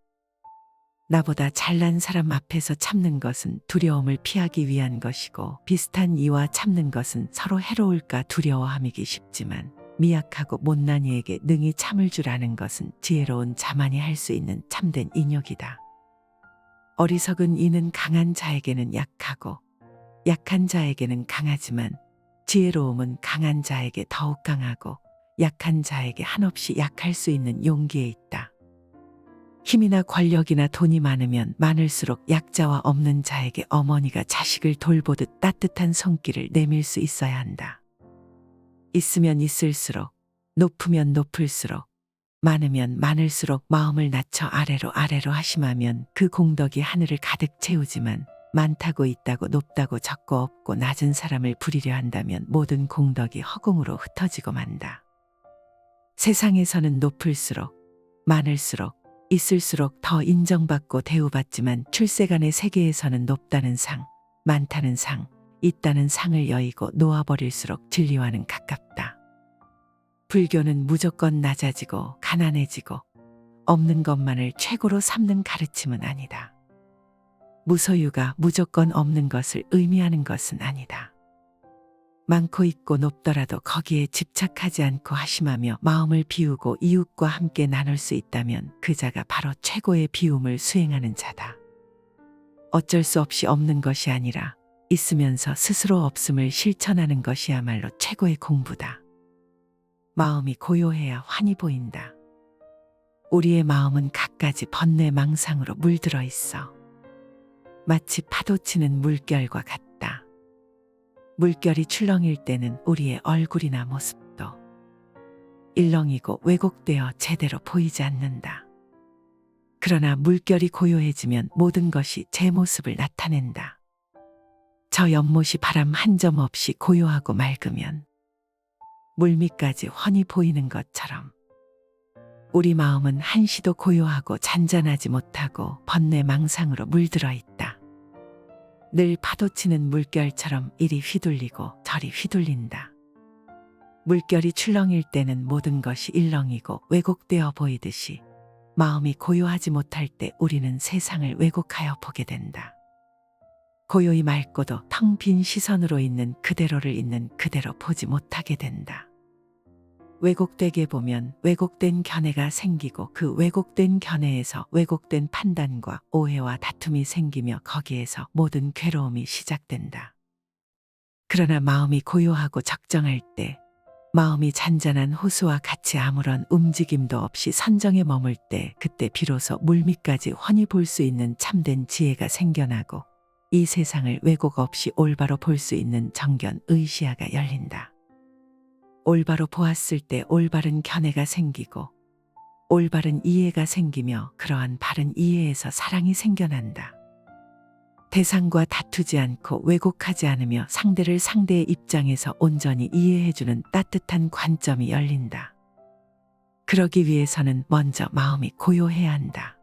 나보다 잘난 사람 앞에서 참는 것은 두려움을 피하기 위한 것이고, 비슷한 이와 참는 것은 서로 해로울까 두려워함이기 쉽지만, 미약하고 못난 이에게 능히 참을 줄 아는 것은 지혜로운 자만이 할 수 있는 참된 인욕이다. 어리석은 이는 강한 자에게는 약하고 약한 자에게는 강하지만, 지혜로움은 강한 자에게 더욱 강하고 약한 자에게 한없이 약할 수 있는 용기에 있다. 힘이나 권력이나 돈이 많으면 많을수록 약자와 없는 자에게 어머니가 자식을 돌보듯 따뜻한 손길을 내밀 수 있어야 한다. 있으면 있을수록, 높으면 높을수록, 많으면 많을수록 마음을 낮춰 아래로 아래로 하심하면 그 공덕이 하늘을 가득 채우지만, 많다고 있다고 높다고 적고 없고 낮은 사람을 부리려 한다면 모든 공덕이 허공으로 흩어지고 만다. 세상에서는 높을수록, 많을수록, 있을수록 더 인정받고 대우받지만, 출세간의 세계에서는 높다는 상, 많다는 상, 있다는 상을 여의고 놓아버릴수록 진리와는 가깝다. 불교는 무조건 낮아지고 가난해지고 없는 것만을 최고로 삼는 가르침은 아니다. 무소유가 무조건 없는 것을 의미하는 것은 아니다. 많고 있고 높더라도 거기에 집착하지 않고 하심하며 마음을 비우고 이웃과 함께 나눌 수 있다면 그 자가 바로 최고의 비움을 수행하는 자다. 어쩔 수 없이 없는 것이 아니라 있으면서 스스로 없음을 실천하는 것이야말로 최고의 공부다. 마음이 고요해야 환히 보인다. 우리의 마음은 갖가지 번뇌망상으로 물들어 있어. 마치 파도치는 물결과 같다. 물결이 출렁일 때는 우리의 얼굴이나 모습도 일렁이고 왜곡되어 제대로 보이지 않는다. 그러나 물결이 고요해지면 모든 것이 제 모습을 나타낸다. 저 연못이 바람 한 점 없이 고요하고 맑으면 물밑까지 훤히 보이는 것처럼 우리 마음은 한시도 고요하고 잔잔하지 못하고 번뇌망상으로 물들어 있다. 늘 파도치는 물결처럼 이리 휘둘리고 저리 휘둘린다. 물결이 출렁일 때는 모든 것이 일렁이고 왜곡되어 보이듯이 마음이 고요하지 못할 때 우리는 세상을 왜곡하여 보게 된다. 고요히 맑고도 텅 빈 시선으로 있는 그대로를 있는 그대로 보지 못하게 된다. 왜곡되게 보면 왜곡된 견해가 생기고 그 왜곡된 견해에서 왜곡된 판단과 오해와 다툼이 생기며 거기에서 모든 괴로움이 시작된다. 그러나 마음이 고요하고 적정할 때, 마음이 잔잔한 호수와 같이 아무런 움직임도 없이 선정에 머물 때, 그때 비로소 물밑까지 훤히 볼 수 있는 참된 지혜가 생겨나고 이 세상을 왜곡 없이 올바로 볼 수 있는 정견 의시야가 열린다. 올바로 보았을 때 올바른 견해가 생기고 올바른 이해가 생기며 그러한 바른 이해에서 사랑이 생겨난다. 대상과 다투지 않고 왜곡하지 않으며 상대를 상대의 입장에서 온전히 이해해주는 따뜻한 관점이 열린다. 그러기 위해서는 먼저 마음이 고요해야 한다.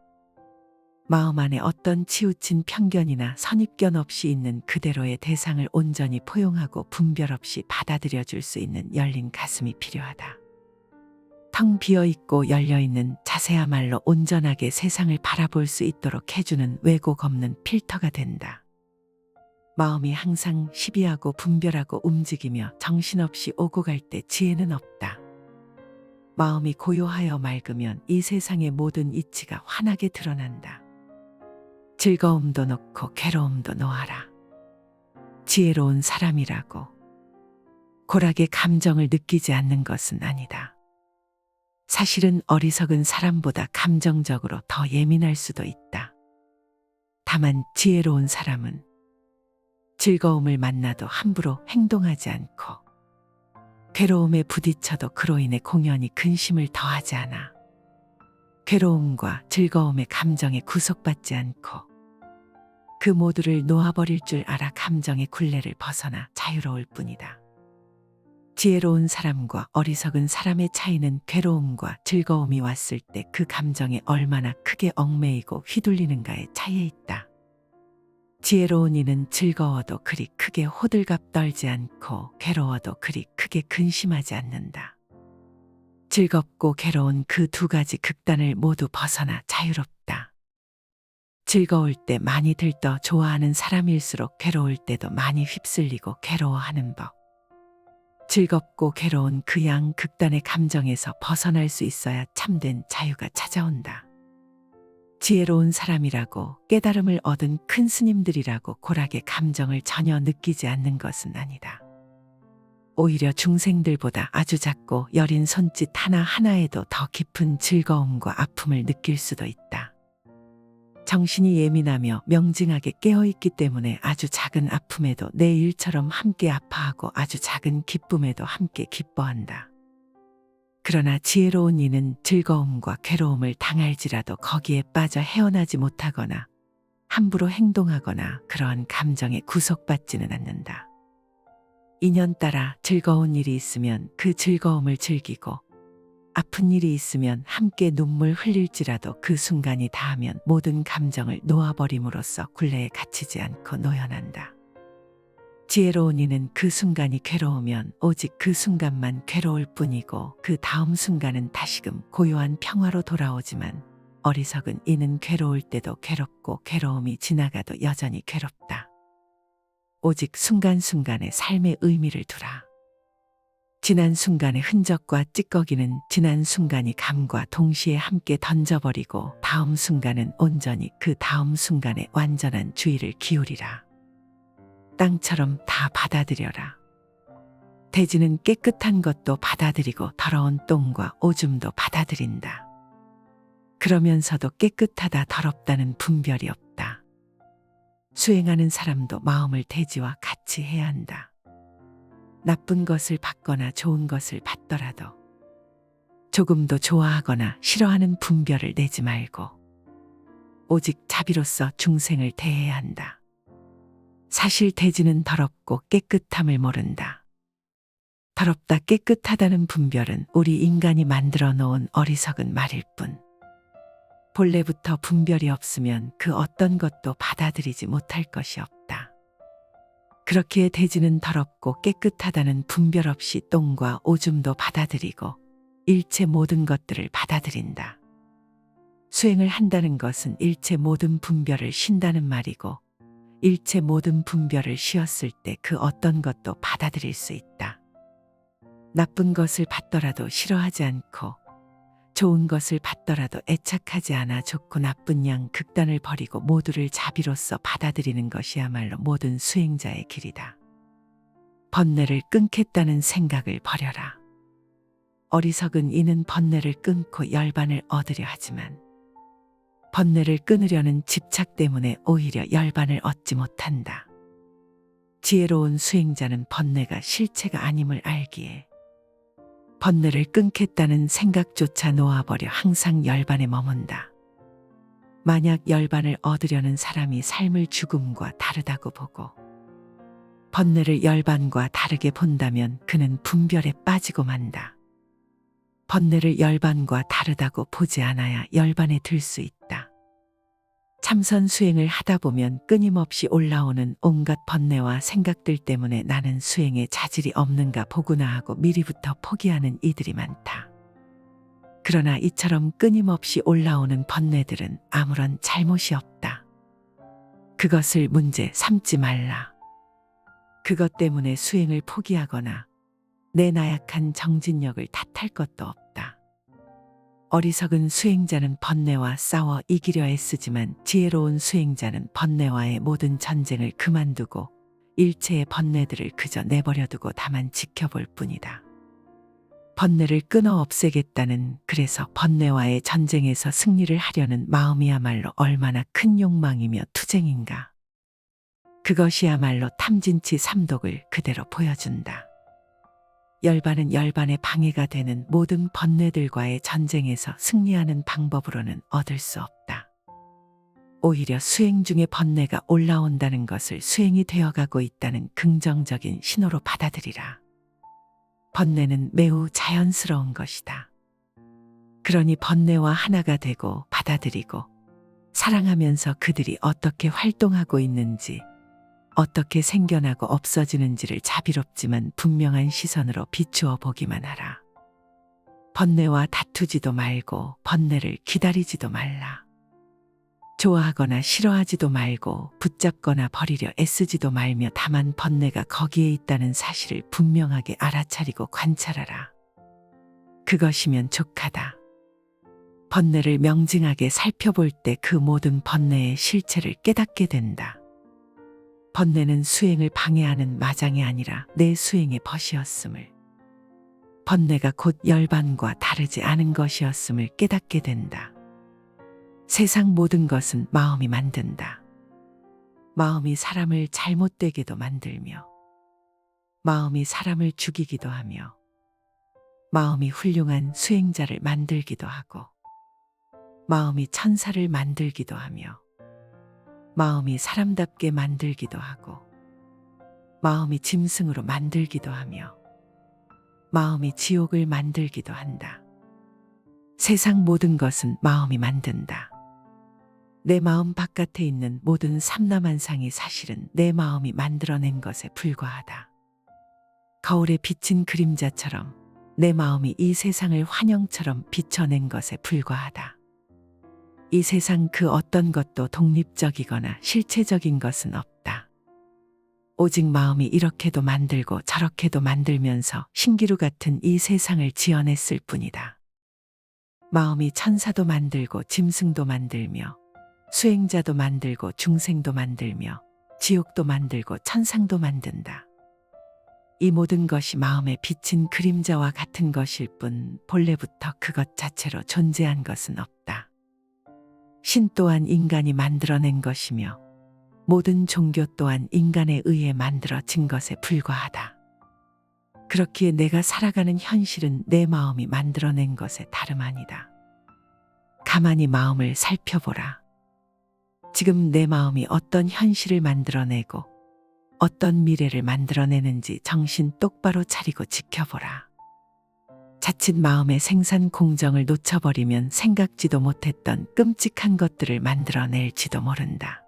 마음 안에 어떤 치우친 편견이나 선입견 없이 있는 그대로의 대상을 온전히 포용하고 분별 없이 받아들여 줄 수 있는 열린 가슴이 필요하다. 텅 비어있고 열려있는 자세야말로 온전하게 세상을 바라볼 수 있도록 해주는 왜곡 없는 필터가 된다. 마음이 항상 시비하고 분별하고 움직이며 정신없이 오고 갈 때 지혜는 없다. 마음이 고요하여 맑으면 이 세상의 모든 이치가 환하게 드러난다. 즐거움도 놓고 괴로움도 놓아라. 지혜로운 사람이라고 고락의 감정을 느끼지 않는 것은 아니다. 사실은 어리석은 사람보다 감정적으로 더 예민할 수도 있다. 다만 지혜로운 사람은 즐거움을 만나도 함부로 행동하지 않고 괴로움에 부딪혀도 그로 인해 공연히 근심을 더하지 않아. 괴로움과 즐거움의 감정에 구속받지 않고 그 모두를 놓아버릴 줄 알아 감정의 굴레를 벗어나 자유로울 뿐이다. 지혜로운 사람과 어리석은 사람의 차이는 괴로움과 즐거움이 왔을 때 그 감정에 얼마나 크게 얽매이고 휘둘리는가의 차이에 있다. 지혜로운 이는 즐거워도 그리 크게 호들갑 떨지 않고 괴로워도 그리 크게 근심하지 않는다. 즐겁고 괴로운 그 두 가지 극단을 모두 벗어나 자유롭다. 즐거울 때 많이 들떠 좋아하는 사람일수록 괴로울 때도 많이 휩쓸리고 괴로워하는 법. 즐겁고 괴로운 그 양 극단의 감정에서 벗어날 수 있어야 참된 자유가 찾아온다. 지혜로운 사람이라고 깨달음을 얻은 큰 스님들이라고 고락의 감정을 전혀 느끼지 않는 것은 아니다. 오히려 중생들보다 아주 작고 여린 손짓 하나하나에도 더 깊은 즐거움과 아픔을 느낄 수도 있다. 정신이 예민하며 명징하게 깨어있기 때문에 아주 작은 아픔에도 내 일처럼 함께 아파하고 아주 작은 기쁨에도 함께 기뻐한다. 그러나 지혜로운 이는 즐거움과 괴로움을 당할지라도 거기에 빠져 헤어나지 못하거나 함부로 행동하거나 그러한 감정에 구속받지는 않는다. 인연 따라 즐거운 일이 있으면 그 즐거움을 즐기고 아픈 일이 있으면 함께 눈물 흘릴지라도 그 순간이 닿으면 모든 감정을 놓아버림으로써 굴레에 갇히지 않고 노연한다. 지혜로운 이는 그 순간이 괴로우면 오직 그 순간만 괴로울 뿐이고 그 다음 순간은 다시금 고요한 평화로 돌아오지만 어리석은 이는 괴로울 때도 괴롭고 괴로움이 지나가도 여전히 괴롭다. 오직 순간순간의 삶의 의미를 두라. 지난 순간의 흔적과 찌꺼기는 지난 순간이 감과 동시에 함께 던져버리고 다음 순간은 온전히 그 다음 순간에 완전한 주의를 기울이라. 땅처럼 다 받아들여라. 대지는 깨끗한 것도 받아들이고 더러운 똥과 오줌도 받아들인다. 그러면서도 깨끗하다 더럽다는 분별이 없다. 수행하는 사람도 마음을 대지와 같이 해야 한다. 나쁜 것을 받거나 좋은 것을 받더라도 조금도 좋아하거나 싫어하는 분별을 내지 말고 오직 자비로서 중생을 대해야 한다. 사실 대지는 더럽고 깨끗함을 모른다. 더럽다 깨끗하다는 분별은 우리 인간이 만들어 놓은 어리석은 말일 뿐. 본래부터 분별이 없으면 그 어떤 것도 받아들이지 못할 것이 없다. 그렇기에 대지는 더럽고 깨끗하다는 분별 없이 똥과 오줌도 받아들이고 일체 모든 것들을 받아들인다. 수행을 한다는 것은 일체 모든 분별을 쉰다는 말이고 일체 모든 분별을 쉬었을 때 그 어떤 것도 받아들일 수 있다. 나쁜 것을 받더라도 싫어하지 않고 좋은 것을 받더라도 애착하지 않아 좋고 나쁜 양 극단을 버리고 모두를 자비로서 받아들이는 것이야말로 모든 수행자의 길이다. 번뇌를 끊겠다는 생각을 버려라. 어리석은 이는 번뇌를 끊고 열반을 얻으려 하지만 번뇌를 끊으려는 집착 때문에 오히려 열반을 얻지 못한다. 지혜로운 수행자는 번뇌가 실체가 아님을 알기에 번뇌를 끊겠다는 생각조차 놓아버려 항상 열반에 머문다. 만약 열반을 얻으려는 사람이 삶을 죽음과 다르다고 보고 번뇌를 열반과 다르게 본다면 그는 분별에 빠지고 만다. 번뇌를 열반과 다르다고 보지 않아야 열반에 들 수 있다. 참선 수행을 하다 보면 끊임없이 올라오는 온갖 번뇌와 생각들 때문에 나는 수행에 자질이 없는가 보구나 하고 미리부터 포기하는 이들이 많다. 그러나 이처럼 끊임없이 올라오는 번뇌들은 아무런 잘못이 없다. 그것을 문제 삼지 말라. 그것 때문에 수행을 포기하거나 내 나약한 정진력을 탓할 것도 없다. 어리석은 수행자는 번뇌와 싸워 이기려 애쓰지만 지혜로운 수행자는 번뇌와의 모든 전쟁을 그만두고 일체의 번뇌들을 그저 내버려두고 다만 지켜볼 뿐이다. 번뇌를 끊어 없애겠다는, 그래서 번뇌와의 전쟁에서 승리를 하려는 마음이야말로 얼마나 큰 욕망이며 투쟁인가. 그것이야말로 탐진치 삼독을 그대로 보여준다. 열반은 열반의 방해가 되는 모든 번뇌들과의 전쟁에서 승리하는 방법으로는 얻을 수 없다. 오히려 수행 중에 번뇌가 올라온다는 것을 수행이 되어가고 있다는 긍정적인 신호로 받아들이라. 번뇌는 매우 자연스러운 것이다. 그러니 번뇌와 하나가 되고 받아들이고 사랑하면서 그들이 어떻게 활동하고 있는지, 어떻게 생겨나고 없어지는지를 자비롭지만 분명한 시선으로 비추어 보기만 하라. 번뇌와 다투지도 말고 번뇌를 기다리지도 말라. 좋아하거나 싫어하지도 말고 붙잡거나 버리려 애쓰지도 말며 다만 번뇌가 거기에 있다는 사실을 분명하게 알아차리고 관찰하라. 그것이면 족하다. 번뇌를 명징하게 살펴볼 때 그 모든 번뇌의 실체를 깨닫게 된다. 번뇌는 수행을 방해하는 마장이 아니라 내 수행의 벗이었음을, 번뇌가 곧 열반과 다르지 않은 것이었음을 깨닫게 된다. 세상 모든 것은 마음이 만든다. 마음이 사람을 잘못되게도 만들며, 마음이 사람을 죽이기도 하며, 마음이 훌륭한 수행자를 만들기도 하고, 마음이 천사를 만들기도 하며, 마음이 사람답게 만들기도 하고, 마음이 짐승으로 만들기도 하며, 마음이 지옥을 만들기도 한다. 세상 모든 것은 마음이 만든다. 내 마음 바깥에 있는 모든 삼라만상이 사실은 내 마음이 만들어낸 것에 불과하다. 거울에 비친 그림자처럼 내 마음이 이 세상을 환영처럼 비춰낸 것에 불과하다. 이 세상 그 어떤 것도 독립적이거나 실체적인 것은 없다. 오직 마음이 이렇게도 만들고 저렇게도 만들면서 신기루 같은 이 세상을 지어냈을 뿐이다. 마음이 천사도 만들고 짐승도 만들며, 수행자도 만들고 중생도 만들며, 지옥도 만들고 천상도 만든다. 이 모든 것이 마음에 비친 그림자와 같은 것일 뿐 본래부터 그것 자체로 존재한 것은 없다. 신 또한 인간이 만들어낸 것이며 모든 종교 또한 인간에 의해 만들어진 것에 불과하다. 그렇기에 내가 살아가는 현실은 내 마음이 만들어낸 것에 다름 아니다. 가만히 마음을 살펴보라. 지금 내 마음이 어떤 현실을 만들어내고 어떤 미래를 만들어내는지 정신 똑바로 차리고 지켜보라. 자칫 마음의 생산 공정을 놓쳐버리면 생각지도 못했던 끔찍한 것들을 만들어낼지도 모른다.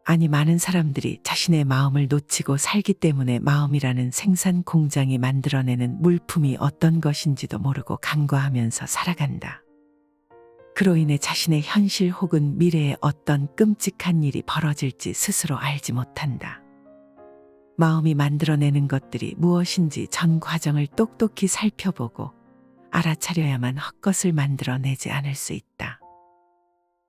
아니, 많은 사람들이 자신의 마음을 놓치고 살기 때문에 마음이라는 생산 공장이 만들어내는 물품이 어떤 것인지도 모르고 간과하면서 살아간다. 그로 인해 자신의 현실 혹은 미래에 어떤 끔찍한 일이 벌어질지 스스로 알지 못한다. 마음이 만들어내는 것들이 무엇인지 전 과정을 똑똑히 살펴보고 알아차려야만 헛것을 만들어내지 않을 수 있다.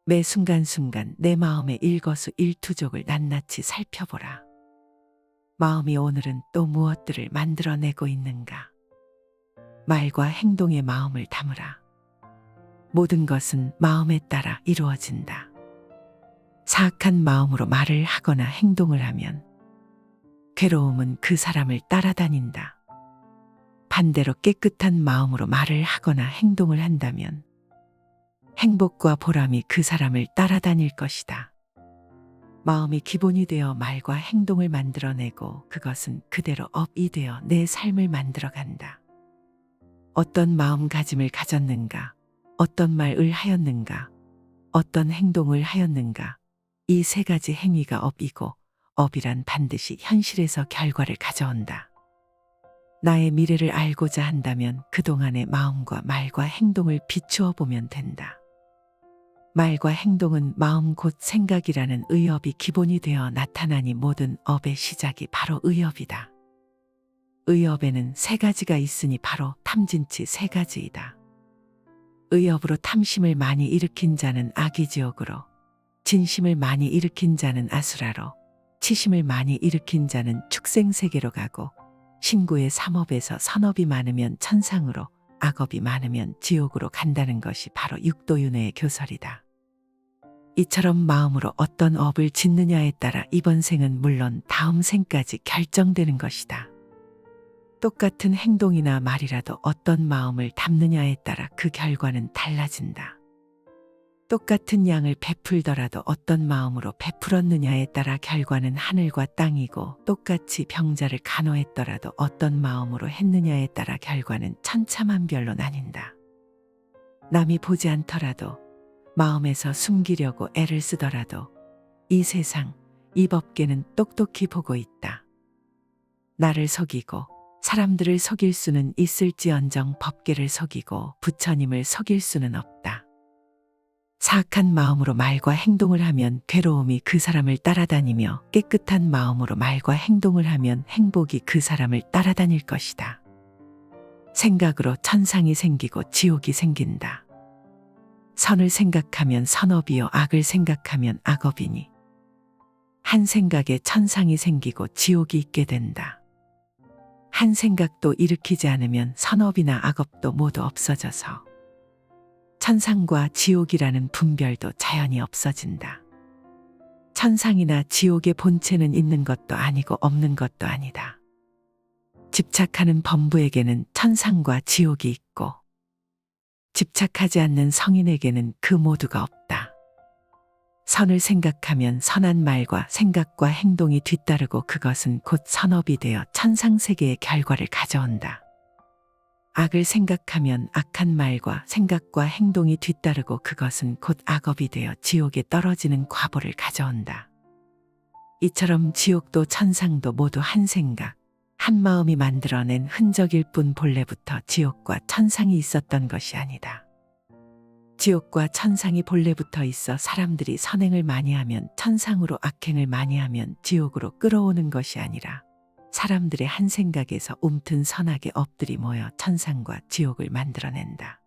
매 순간순간 내 마음의 일거수일투족을 낱낱이 살펴보라. 마음이 오늘은 또 무엇들을 만들어내고 있는가? 말과 행동에 마음을 담으라. 모든 것은 마음에 따라 이루어진다. 사악한 마음으로 말을 하거나 행동을 하면 괴로움은 그 사람을 따라다닌다. 반대로 깨끗한 마음으로 말을 하거나 행동을 한다면 행복과 보람이 그 사람을 따라다닐 것이다. 마음이 기본이 되어 말과 행동을 만들어내고 그것은 그대로 업이 되어 내 삶을 만들어간다. 어떤 마음가짐을 가졌는가, 어떤 말을 하였는가, 어떤 행동을 하였는가, 이 세 가지 행위가 업이고 업이란 반드시 현실에서 결과를 가져온다. 나의 미래를 알고자 한다면 그동안의 마음과 말과 행동을 비추어 보면 된다. 말과 행동은 마음 곧 생각이라는 의업이 기본이 되어 나타나니 모든 업의 시작이 바로 의업이다. 의업에는 세 가지가 있으니 바로 탐진치 세 가지이다. 의업으로 탐심을 많이 일으킨 자는 아기지옥으로, 진심을 많이 일으킨 자는 아수라로, 치심을 많이 일으킨 자는 축생세계로 가고, 신구의 삼업에서 선업이 많으면 천상으로, 악업이 많으면 지옥으로 간다는 것이 바로 육도윤회의 교설이다. 이처럼 마음으로 어떤 업을 짓느냐에 따라 이번 생은 물론 다음 생까지 결정되는 것이다. 똑같은 행동이나 말이라도 어떤 마음을 담느냐에 따라 그 결과는 달라진다. 똑같은 양을 베풀더라도 어떤 마음으로 베풀었느냐에 따라 결과는 하늘과 땅이고, 똑같이 병자를 간호했더라도 어떤 마음으로 했느냐에 따라 결과는 천차만별로 나뉜다. 남이 보지 않더라도, 마음에서 숨기려고 애를 쓰더라도 이 세상, 이 법계는 똑똑히 보고 있다. 나를 속이고 사람들을 속일 수는 있을지언정 법계를 속이고 부처님을 속일 수는 없다. 사악한 마음으로 말과 행동을 하면 괴로움이 그 사람을 따라다니며, 깨끗한 마음으로 말과 행동을 하면 행복이 그 사람을 따라다닐 것이다. 생각으로 천상이 생기고 지옥이 생긴다. 선을 생각하면 선업이요 악을 생각하면 악업이니, 한 생각에 천상이 생기고 지옥이 있게 된다. 한 생각도 일으키지 않으면 선업이나 악업도 모두 없어져서 천상과 지옥이라는 분별도 자연히 없어진다. 천상이나 지옥의 본체는 있는 것도 아니고 없는 것도 아니다. 집착하는 범부에게는 천상과 지옥이 있고, 집착하지 않는 성인에게는 그 모두가 없다. 선을 생각하면 선한 말과 생각과 행동이 뒤따르고 그것은 곧 선업이 되어 천상세계의 결과를 가져온다. 악을 생각하면 악한 말과 생각과 행동이 뒤따르고 그것은 곧 악업이 되어 지옥에 떨어지는 과보를 가져온다. 이처럼 지옥도 천상도 모두 한 생각, 한 마음이 만들어낸 흔적일 뿐 본래부터 지옥과 천상이 있었던 것이 아니다. 지옥과 천상이 본래부터 있어 사람들이 선행을 많이 하면 천상으로, 악행을 많이 하면 지옥으로 끌어오는 것이 아니라 사람들의 한 생각에서 움튼 선악의 업들이 모여 천상과 지옥을 만들어낸다.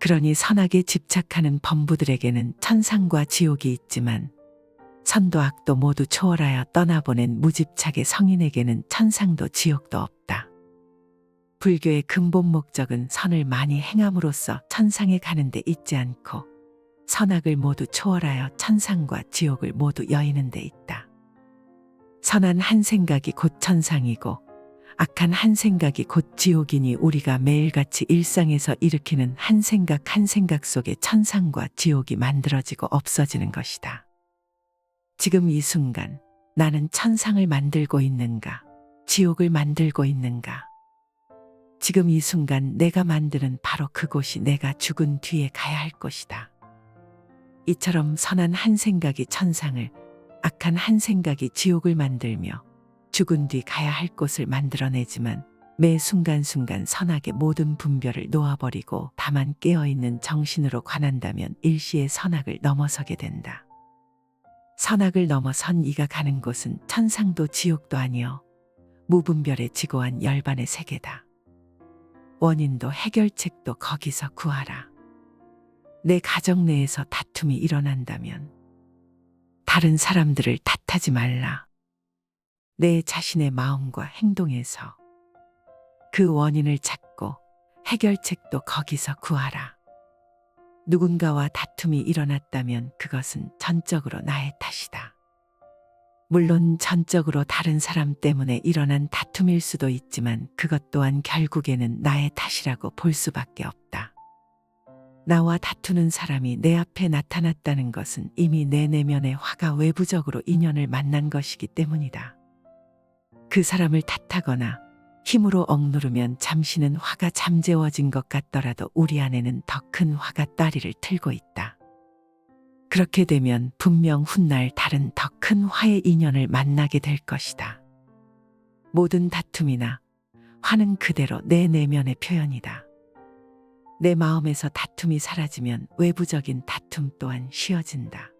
그러니 선악에 집착하는 범부들에게는 천상과 지옥이 있지만, 선도 악도 모두 초월하여 떠나보낸 무집착의 성인에게는 천상도 지옥도 없다. 불교의 근본 목적은 선을 많이 행함으로써 천상에 가는 데 있지 않고, 선악을 모두 초월하여 천상과 지옥을 모두 여의는 데 있다. 선한 한 생각이 곧 천상이고, 악한 한 생각이 곧 지옥이니 우리가 매일같이 일상에서 일으키는 한 생각 속에 천상과 지옥이 만들어지고 없어지는 것이다. 지금 이 순간 나는 천상을 만들고 있는가, 지옥을 만들고 있는가? 지금 이 순간 내가 만드는 바로 그곳이 내가 죽은 뒤에 가야 할 곳이다. 이처럼 선한 한 생각이 천상을, 악한 한 생각이 지옥을 만들며 죽은 뒤 가야 할 곳을 만들어내지만, 매 순간순간 선악의 모든 분별을 놓아버리고 다만 깨어있는 정신으로 관한다면 일시에 선악을 넘어서게 된다. 선악을 넘어선 이가 가는 곳은 천상도 지옥도 아니여 무분별의 지고한 열반의 세계다. 원인도 해결책도 거기서 구하라. 내 가정 내에서 다툼이 일어난다면 다른 사람들을 탓하지 말라. 내 자신의 마음과 행동에서 그 원인을 찾고 해결책도 거기서 구하라. 누군가와 다툼이 일어났다면 그것은 전적으로 나의 탓이다. 물론 전적으로 다른 사람 때문에 일어난 다툼일 수도 있지만 그것 또한 결국에는 나의 탓이라고 볼 수밖에 없다. 나와 다투는 사람이 내 앞에 나타났다는 것은 이미 내 내면의 화가 외부적으로 인연을 만난 것이기 때문이다. 그 사람을 탓하거나 힘으로 억누르면 잠시는 화가 잠재워진 것 같더라도 우리 안에는 더 큰 화가 따리를 틀고 있다. 그렇게 되면 분명 훗날 다른 더 큰 화의 인연을 만나게 될 것이다. 모든 다툼이나 화는 그대로 내 내면의 표현이다. 내 마음에서 다툼이 사라지면 외부적인 다툼 또한 쉬어진다.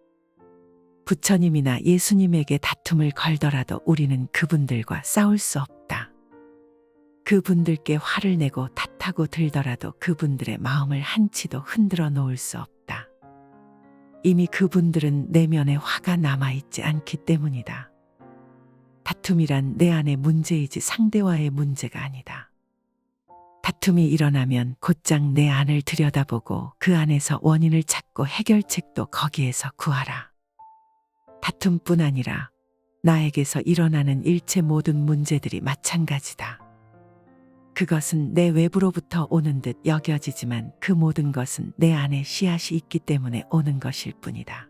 부처님이나 예수님에게 다툼을 걸더라도 우리는 그분들과 싸울 수 없다. 그분들께 화를 내고 탓하고 들더라도 그분들의 마음을 한치도 흔들어 놓을 수 없다. 이미 그분들은 내면에 화가 남아있지 않기 때문이다. 다툼이란 내 안의 문제이지 상대와의 문제가 아니다. 다툼이 일어나면 곧장 내 안을 들여다보고 그 안에서 원인을 찾고 해결책도 거기에서 구하라. 다툼뿐 아니라 나에게서 일어나는 일체 모든 문제들이 마찬가지다. 그것은 내 외부로부터 오는 듯 여겨지지만 그 모든 것은 내 안에 씨앗이 있기 때문에 오는 것일 뿐이다.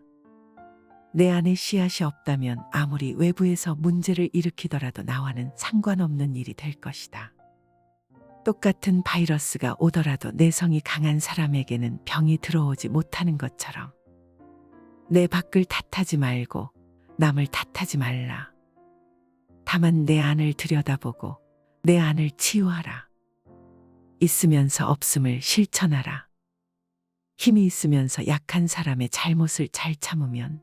내 안에 씨앗이 없다면 아무리 외부에서 문제를 일으키더라도 나와는 상관없는 일이 될 것이다. 똑같은 바이러스가 오더라도 내성이 강한 사람에게는 병이 들어오지 못하는 것처럼 내 밖을 탓하지 말고 남을 탓하지 말라. 다만 내 안을 들여다보고 내 안을 치유하라. 있으면서 없음을 실천하라. 힘이 있으면서 약한 사람의 잘못을 잘 참으면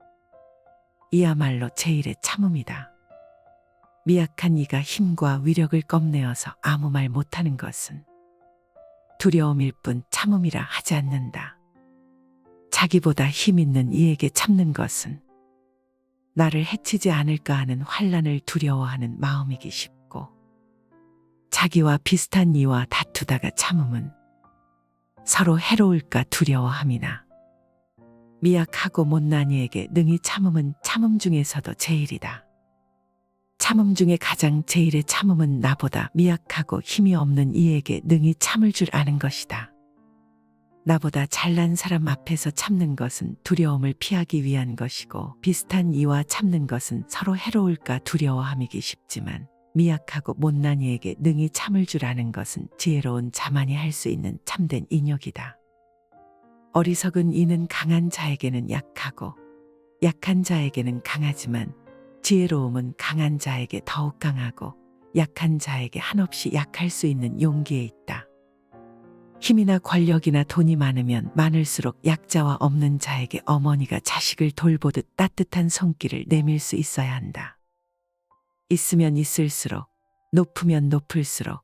이야말로 제일의 참음이다. 미약한 이가 힘과 위력을 껌내어서 아무 말 못하는 것은 두려움일 뿐 참음이라 하지 않는다. 자기보다 힘 있는 이에게 참는 것은 나를 해치지 않을까 하는 환난을 두려워하는 마음이기 쉽고, 자기와 비슷한 이와 다투다가 참음은 서로 해로울까 두려워함이나 미약하고 못난 이에게 능히 참음은 참음 중에서도 제일이다. 참음 중에 가장 제일의 참음은 나보다 미약하고 힘이 없는 이에게 능히 참을 줄 아는 것이다. 나보다 잘난 사람 앞에서 참는 것은 두려움을 피하기 위한 것이고, 비슷한 이와 참는 것은 서로 해로울까 두려워함이기 쉽지만, 미약하고 못난 이에게 능히 참을 줄 아는 것은 지혜로운 자만이 할 수 있는 참된 인욕이다. 어리석은 이는 강한 자에게는 약하고 약한 자에게는 강하지만, 지혜로움은 강한 자에게 더욱 강하고 약한 자에게 한없이 약할 수 있는 용기에 있다. 힘이나 권력이나 돈이 많으면 많을수록 약자와 없는 자에게 어머니가 자식을 돌보듯 따뜻한 손길을 내밀 수 있어야 한다. 있으면 있을수록, 높으면 높을수록,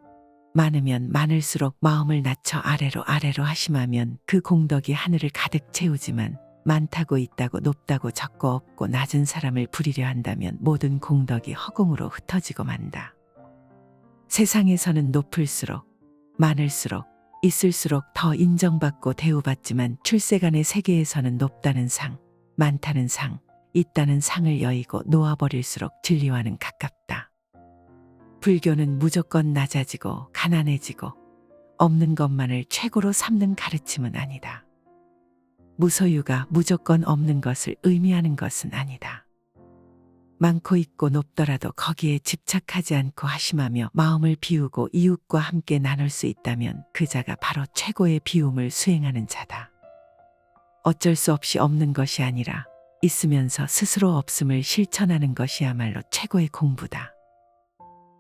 많으면 많을수록 마음을 낮춰 아래로 아래로 하심하면 그 공덕이 하늘을 가득 채우지만, 많다고 있다고 높다고 적고 없고 낮은 사람을 부리려 한다면 모든 공덕이 허공으로 흩어지고 만다. 세상에서는 높을수록, 많을수록, 있을수록 더 인정받고 대우받지만 출세간의 세계에서는 높다는 상, 많다는 상, 있다는 상을 여의고 놓아버릴수록 진리와는 가깝다. 불교는 무조건 낮아지고 가난해지고 없는 것만을 최고로 삼는 가르침은 아니다. 무소유가 무조건 없는 것을 의미하는 것은 아니다. 많고 있고 높더라도 거기에 집착하지 않고 하심하며 마음을 비우고 이웃과 함께 나눌 수 있다면 그 자가 바로 최고의 비움을 수행하는 자다. 어쩔 수 없이 없는 것이 아니라 있으면서 스스로 없음을 실천하는 것이야말로 최고의 공부다.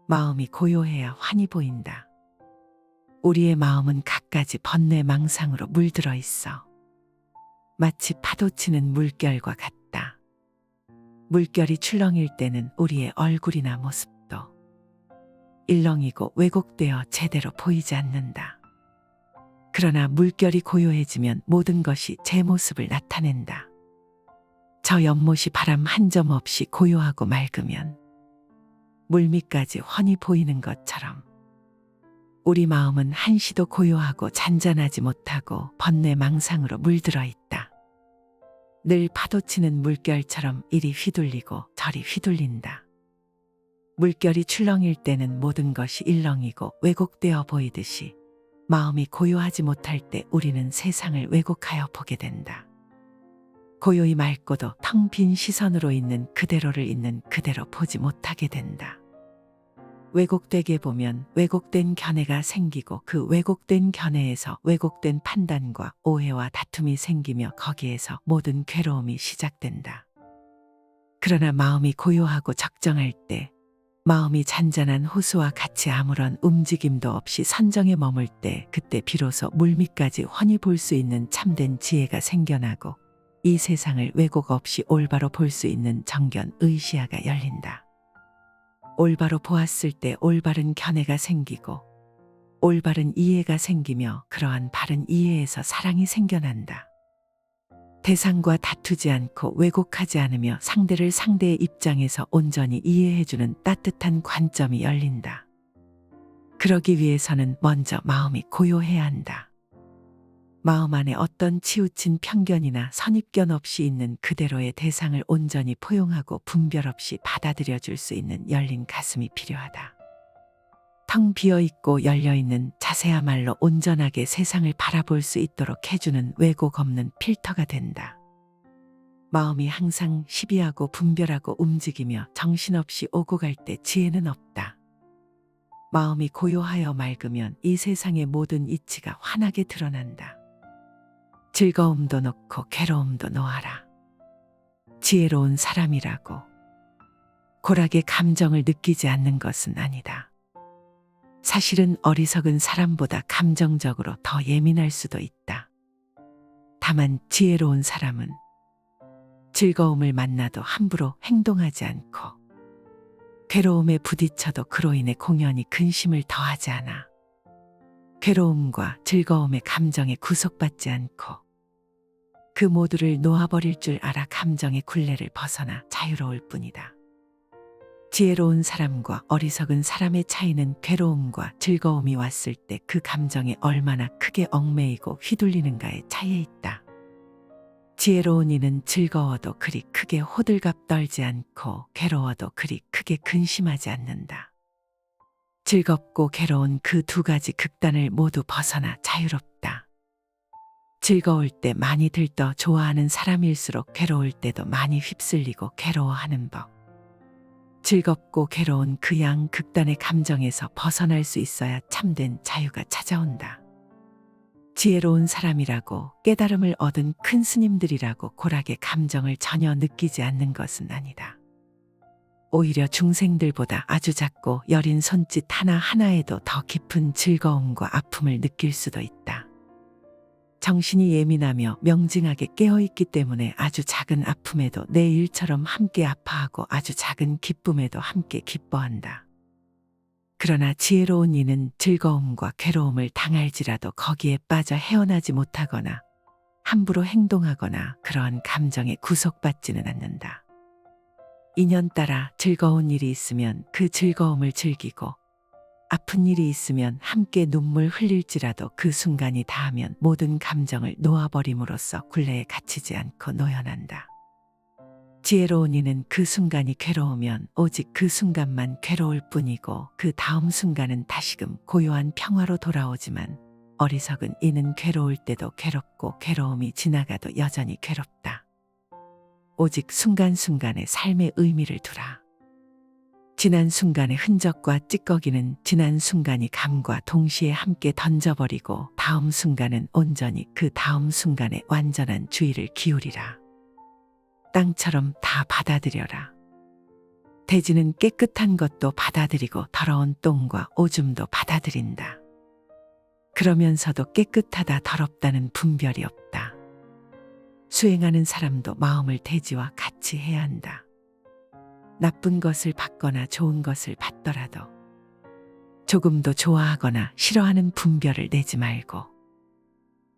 마음이 고요해야 환히 보인다. 우리의 마음은 갖가지 번뇌망상으로 물들어 있어. 마치 파도치는 물결과 같다. 물결이 출렁일 때는 우리의 얼굴이나 모습도 일렁이고 왜곡되어 제대로 보이지 않는다. 그러나 물결이 고요해지면 모든 것이 제 모습을 나타낸다. 저 연못이 바람 한 점 없이 고요하고 맑으면 물밑까지 훤히 보이는 것처럼 우리 마음은 한시도 고요하고 잔잔하지 못하고 번뇌망상으로 물들어 있다. 늘 파도치는 물결처럼 이리 휘둘리고 저리 휘둘린다. 물결이 출렁일 때는 모든 것이 일렁이고 왜곡되어 보이듯이 마음이 고요하지 못할 때 우리는 세상을 왜곡하여 보게 된다. 고요히 맑고도 텅 빈 시선으로 있는 그대로를 있는 그대로 보지 못하게 된다. 왜곡되게 보면 왜곡된 견해가 생기고 그 왜곡된 견해에서 왜곡된 판단과 오해와 다툼이 생기며 거기에서 모든 괴로움이 시작된다. 그러나 마음이 고요하고 적정할 때, 마음이 잔잔한 호수와 같이 아무런 움직임도 없이 선정에 머물 때 그때 비로소 물밑까지 훤히 볼 수 있는 참된 지혜가 생겨나고 이 세상을 왜곡 없이 올바로 볼 수 있는 정견 의시야가 열린다. 올바로 보았을 때 올바른 견해가 생기고 올바른 이해가 생기며 그러한 바른 이해에서 사랑이 생겨난다. 대상과 다투지 않고 왜곡하지 않으며 상대를 상대의 입장에서 온전히 이해해주는 따뜻한 관점이 열린다. 그러기 위해서는 먼저 마음이 고요해야 한다. 마음 안에 어떤 치우친 편견이나 선입견 없이 있는 그대로의 대상을 온전히 포용하고 분별 없이 받아들여 줄 수 있는 열린 가슴이 필요하다. 텅 비어있고 열려있는 자세야말로 온전하게 세상을 바라볼 수 있도록 해주는 왜곡 없는 필터가 된다. 마음이 항상 시비하고 분별하고 움직이며 정신없이 오고 갈 때 지혜는 없다. 마음이 고요하여 맑으면 이 세상의 모든 이치가 환하게 드러난다. 즐거움도 놓고 괴로움도 놓아라. 지혜로운 사람이라고 고락의 감정을 느끼지 않는 것은 아니다. 사실은 어리석은 사람보다 감정적으로 더 예민할 수도 있다. 다만 지혜로운 사람은 즐거움을 만나도 함부로 행동하지 않고 괴로움에 부딪혀도 그로 인해 공연히 근심을 더하지 않아. 괴로움과 즐거움의 감정에 구속받지 않고 그 모두를 놓아버릴 줄 알아 감정의 굴레를 벗어나 자유로울 뿐이다. 지혜로운 사람과 어리석은 사람의 차이는 괴로움과 즐거움이 왔을 때 그 감정에 얼마나 크게 얽매이고 휘둘리는가의 차이에 있다. 지혜로운 이는 즐거워도 그리 크게 호들갑 떨지 않고 괴로워도 그리 크게 근심하지 않는다. 즐겁고 괴로운 그 두 가지 극단을 모두 벗어나 자유롭다. 즐거울 때 많이 들떠 좋아하는 사람일수록 괴로울 때도 많이 휩쓸리고 괴로워하는 법. 즐겁고 괴로운 그 양 극단의 감정에서 벗어날 수 있어야 참된 자유가 찾아온다. 지혜로운 사람이라고 깨달음을 얻은 큰 스님들이라고 고락의 감정을 전혀 느끼지 않는 것은 아니다. 오히려 중생들보다 아주 작고 여린 손짓 하나하나에도 더 깊은 즐거움과 아픔을 느낄 수도 있다. 정신이 예민하며 명징하게 깨어있기 때문에 아주 작은 아픔에도 내 일처럼 함께 아파하고 아주 작은 기쁨에도 함께 기뻐한다. 그러나 지혜로운 이는 즐거움과 괴로움을 당할지라도 거기에 빠져 헤어나지 못하거나 함부로 행동하거나 그러한 감정에 구속받지는 않는다. 인연 따라 즐거운 일이 있으면 그 즐거움을 즐기고 아픈 일이 있으면 함께 눈물 흘릴지라도 그 순간이 닿으면 모든 감정을 놓아버림으로써 굴레에 갇히지 않고 노연한다. 지혜로운 이는 그 순간이 괴로우면 오직 그 순간만 괴로울 뿐이고 그 다음 순간은 다시금 고요한 평화로 돌아오지만 어리석은 이는 괴로울 때도 괴롭고 괴로움이 지나가도 여전히 괴롭다. 오직 순간순간의 삶의 의미를 두라. 지난 순간의 흔적과 찌꺼기는 지난 순간이 감과 동시에 함께 던져버리고 다음 순간은 온전히 그 다음 순간에 완전한 주의를 기울이라. 땅처럼 다 받아들여라. 대지는 깨끗한 것도 받아들이고 더러운 똥과 오줌도 받아들인다. 그러면서도 깨끗하다 더럽다는 분별이 없다. 수행하는 사람도 마음을 대지와 같이 해야 한다. 나쁜 것을 받거나 좋은 것을 받더라도 조금도 좋아하거나 싫어하는 분별을 내지 말고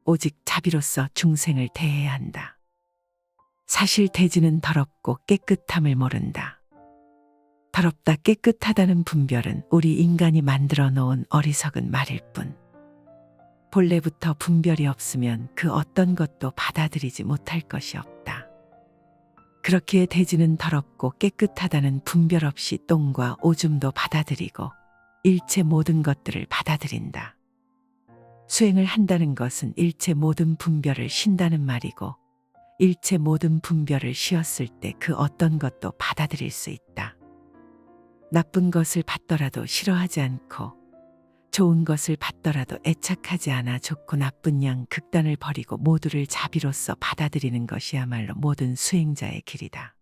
오직 자비로서 중생을 대해야 한다. 사실 대지는 더럽고 깨끗함을 모른다. 더럽다 깨끗하다는 분별은 우리 인간이 만들어 놓은 어리석은 말일 뿐. 본래부터 분별이 없으면 그 어떤 것도 받아들이지 못할 것이 없다. 그렇기에 대지는 더럽고 깨끗하다는 분별 없이 똥과 오줌도 받아들이고 일체 모든 것들을 받아들인다. 수행을 한다는 것은 일체 모든 분별을 쉰다는 말이고 일체 모든 분별을 쉬었을 때 그 어떤 것도 받아들일 수 있다. 나쁜 것을 받더라도 싫어하지 않고 좋은 것을 받더라도 애착하지 않아 좋고 나쁜 양 극단을 버리고 모두를 자비로서 받아들이는 것이야말로 모든 수행자의 길이다.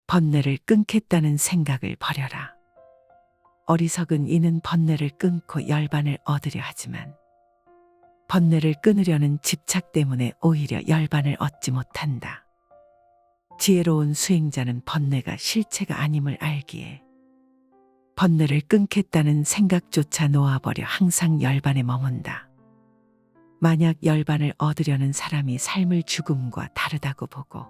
번뇌를 끊겠다는 생각을 버려라. 어리석은 이는 번뇌를 끊고 열반을 얻으려 하지만 번뇌를 끊으려는 집착 때문에 오히려 열반을 얻지 못한다. 지혜로운 수행자는 번뇌가 실체가 아님을 알기에 번뇌를 끊겠다는 생각조차 놓아버려 항상 열반에 머문다. 만약 열반을 얻으려는 사람이 삶을 죽음과 다르다고 보고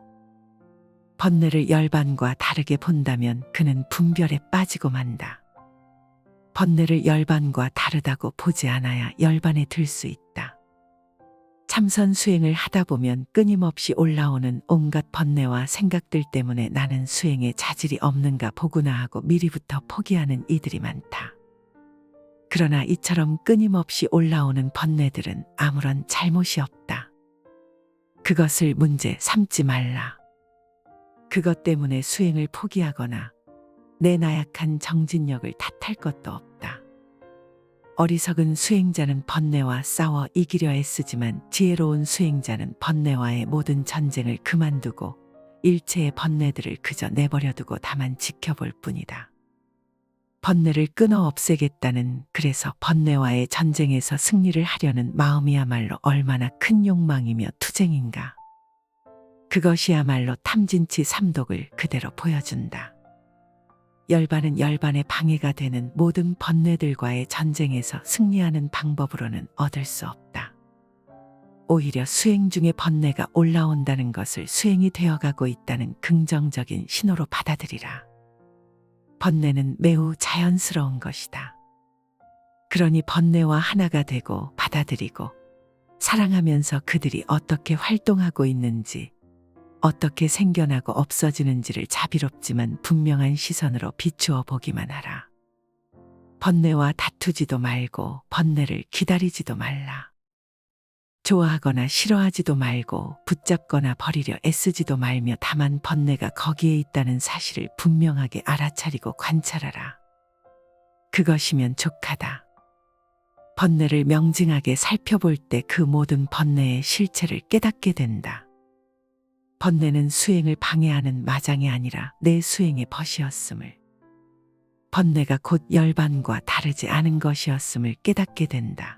번뇌를 열반과 다르게 본다면 그는 분별에 빠지고 만다. 번뇌를 열반과 다르다고 보지 않아야 열반에 들 수 있다. 참선 수행을 하다 보면 끊임없이 올라오는 온갖 번뇌와 생각들 때문에 나는 수행에 자질이 없는가 보구나 하고 미리부터 포기하는 이들이 많다. 그러나 이처럼 끊임없이 올라오는 번뇌들은 아무런 잘못이 없다. 그것을 문제 삼지 말라. 그것 때문에 수행을 포기하거나 내 나약한 정진력을 탓할 것도 없다. 어리석은 수행자는 번뇌와 싸워 이기려 애쓰지만 지혜로운 수행자는 번뇌와의 모든 전쟁을 그만두고 일체의 번뇌들을 그저 내버려두고 다만 지켜볼 뿐이다. 번뇌를 끊어 없애겠다는 그래서 번뇌와의 전쟁에서 승리를 하려는 마음이야말로 얼마나 큰 욕망이며 투쟁인가. 그것이야말로 탐진치 삼독을 그대로 보여준다. 열반은 열반의 방해가 되는 모든 번뇌들과의 전쟁에서 승리하는 방법으로는 얻을 수 없다. 오히려 수행 중에 번뇌가 올라온다는 것을 수행이 되어가고 있다는 긍정적인 신호로 받아들이라. 번뇌는 매우 자연스러운 것이다. 그러니 번뇌와 하나가 되고 받아들이고 사랑하면서 그들이 어떻게 활동하고 있는지 어떻게 생겨나고 없어지는지를 자비롭지만 분명한 시선으로 비추어 보기만 하라. 번뇌와 다투지도 말고 번뇌를 기다리지도 말라. 좋아하거나 싫어하지도 말고 붙잡거나 버리려 애쓰지도 말며 다만 번뇌가 거기에 있다는 사실을 분명하게 알아차리고 관찰하라. 그것이면 족하다. 번뇌를 명징하게 살펴볼 때 그 모든 번뇌의 실체를 깨닫게 된다. 번뇌는 수행을 방해하는 마장이 아니라 내 수행의 벗이었음을, 번뇌가 곧 열반과 다르지 않은 것이었음을 깨닫게 된다.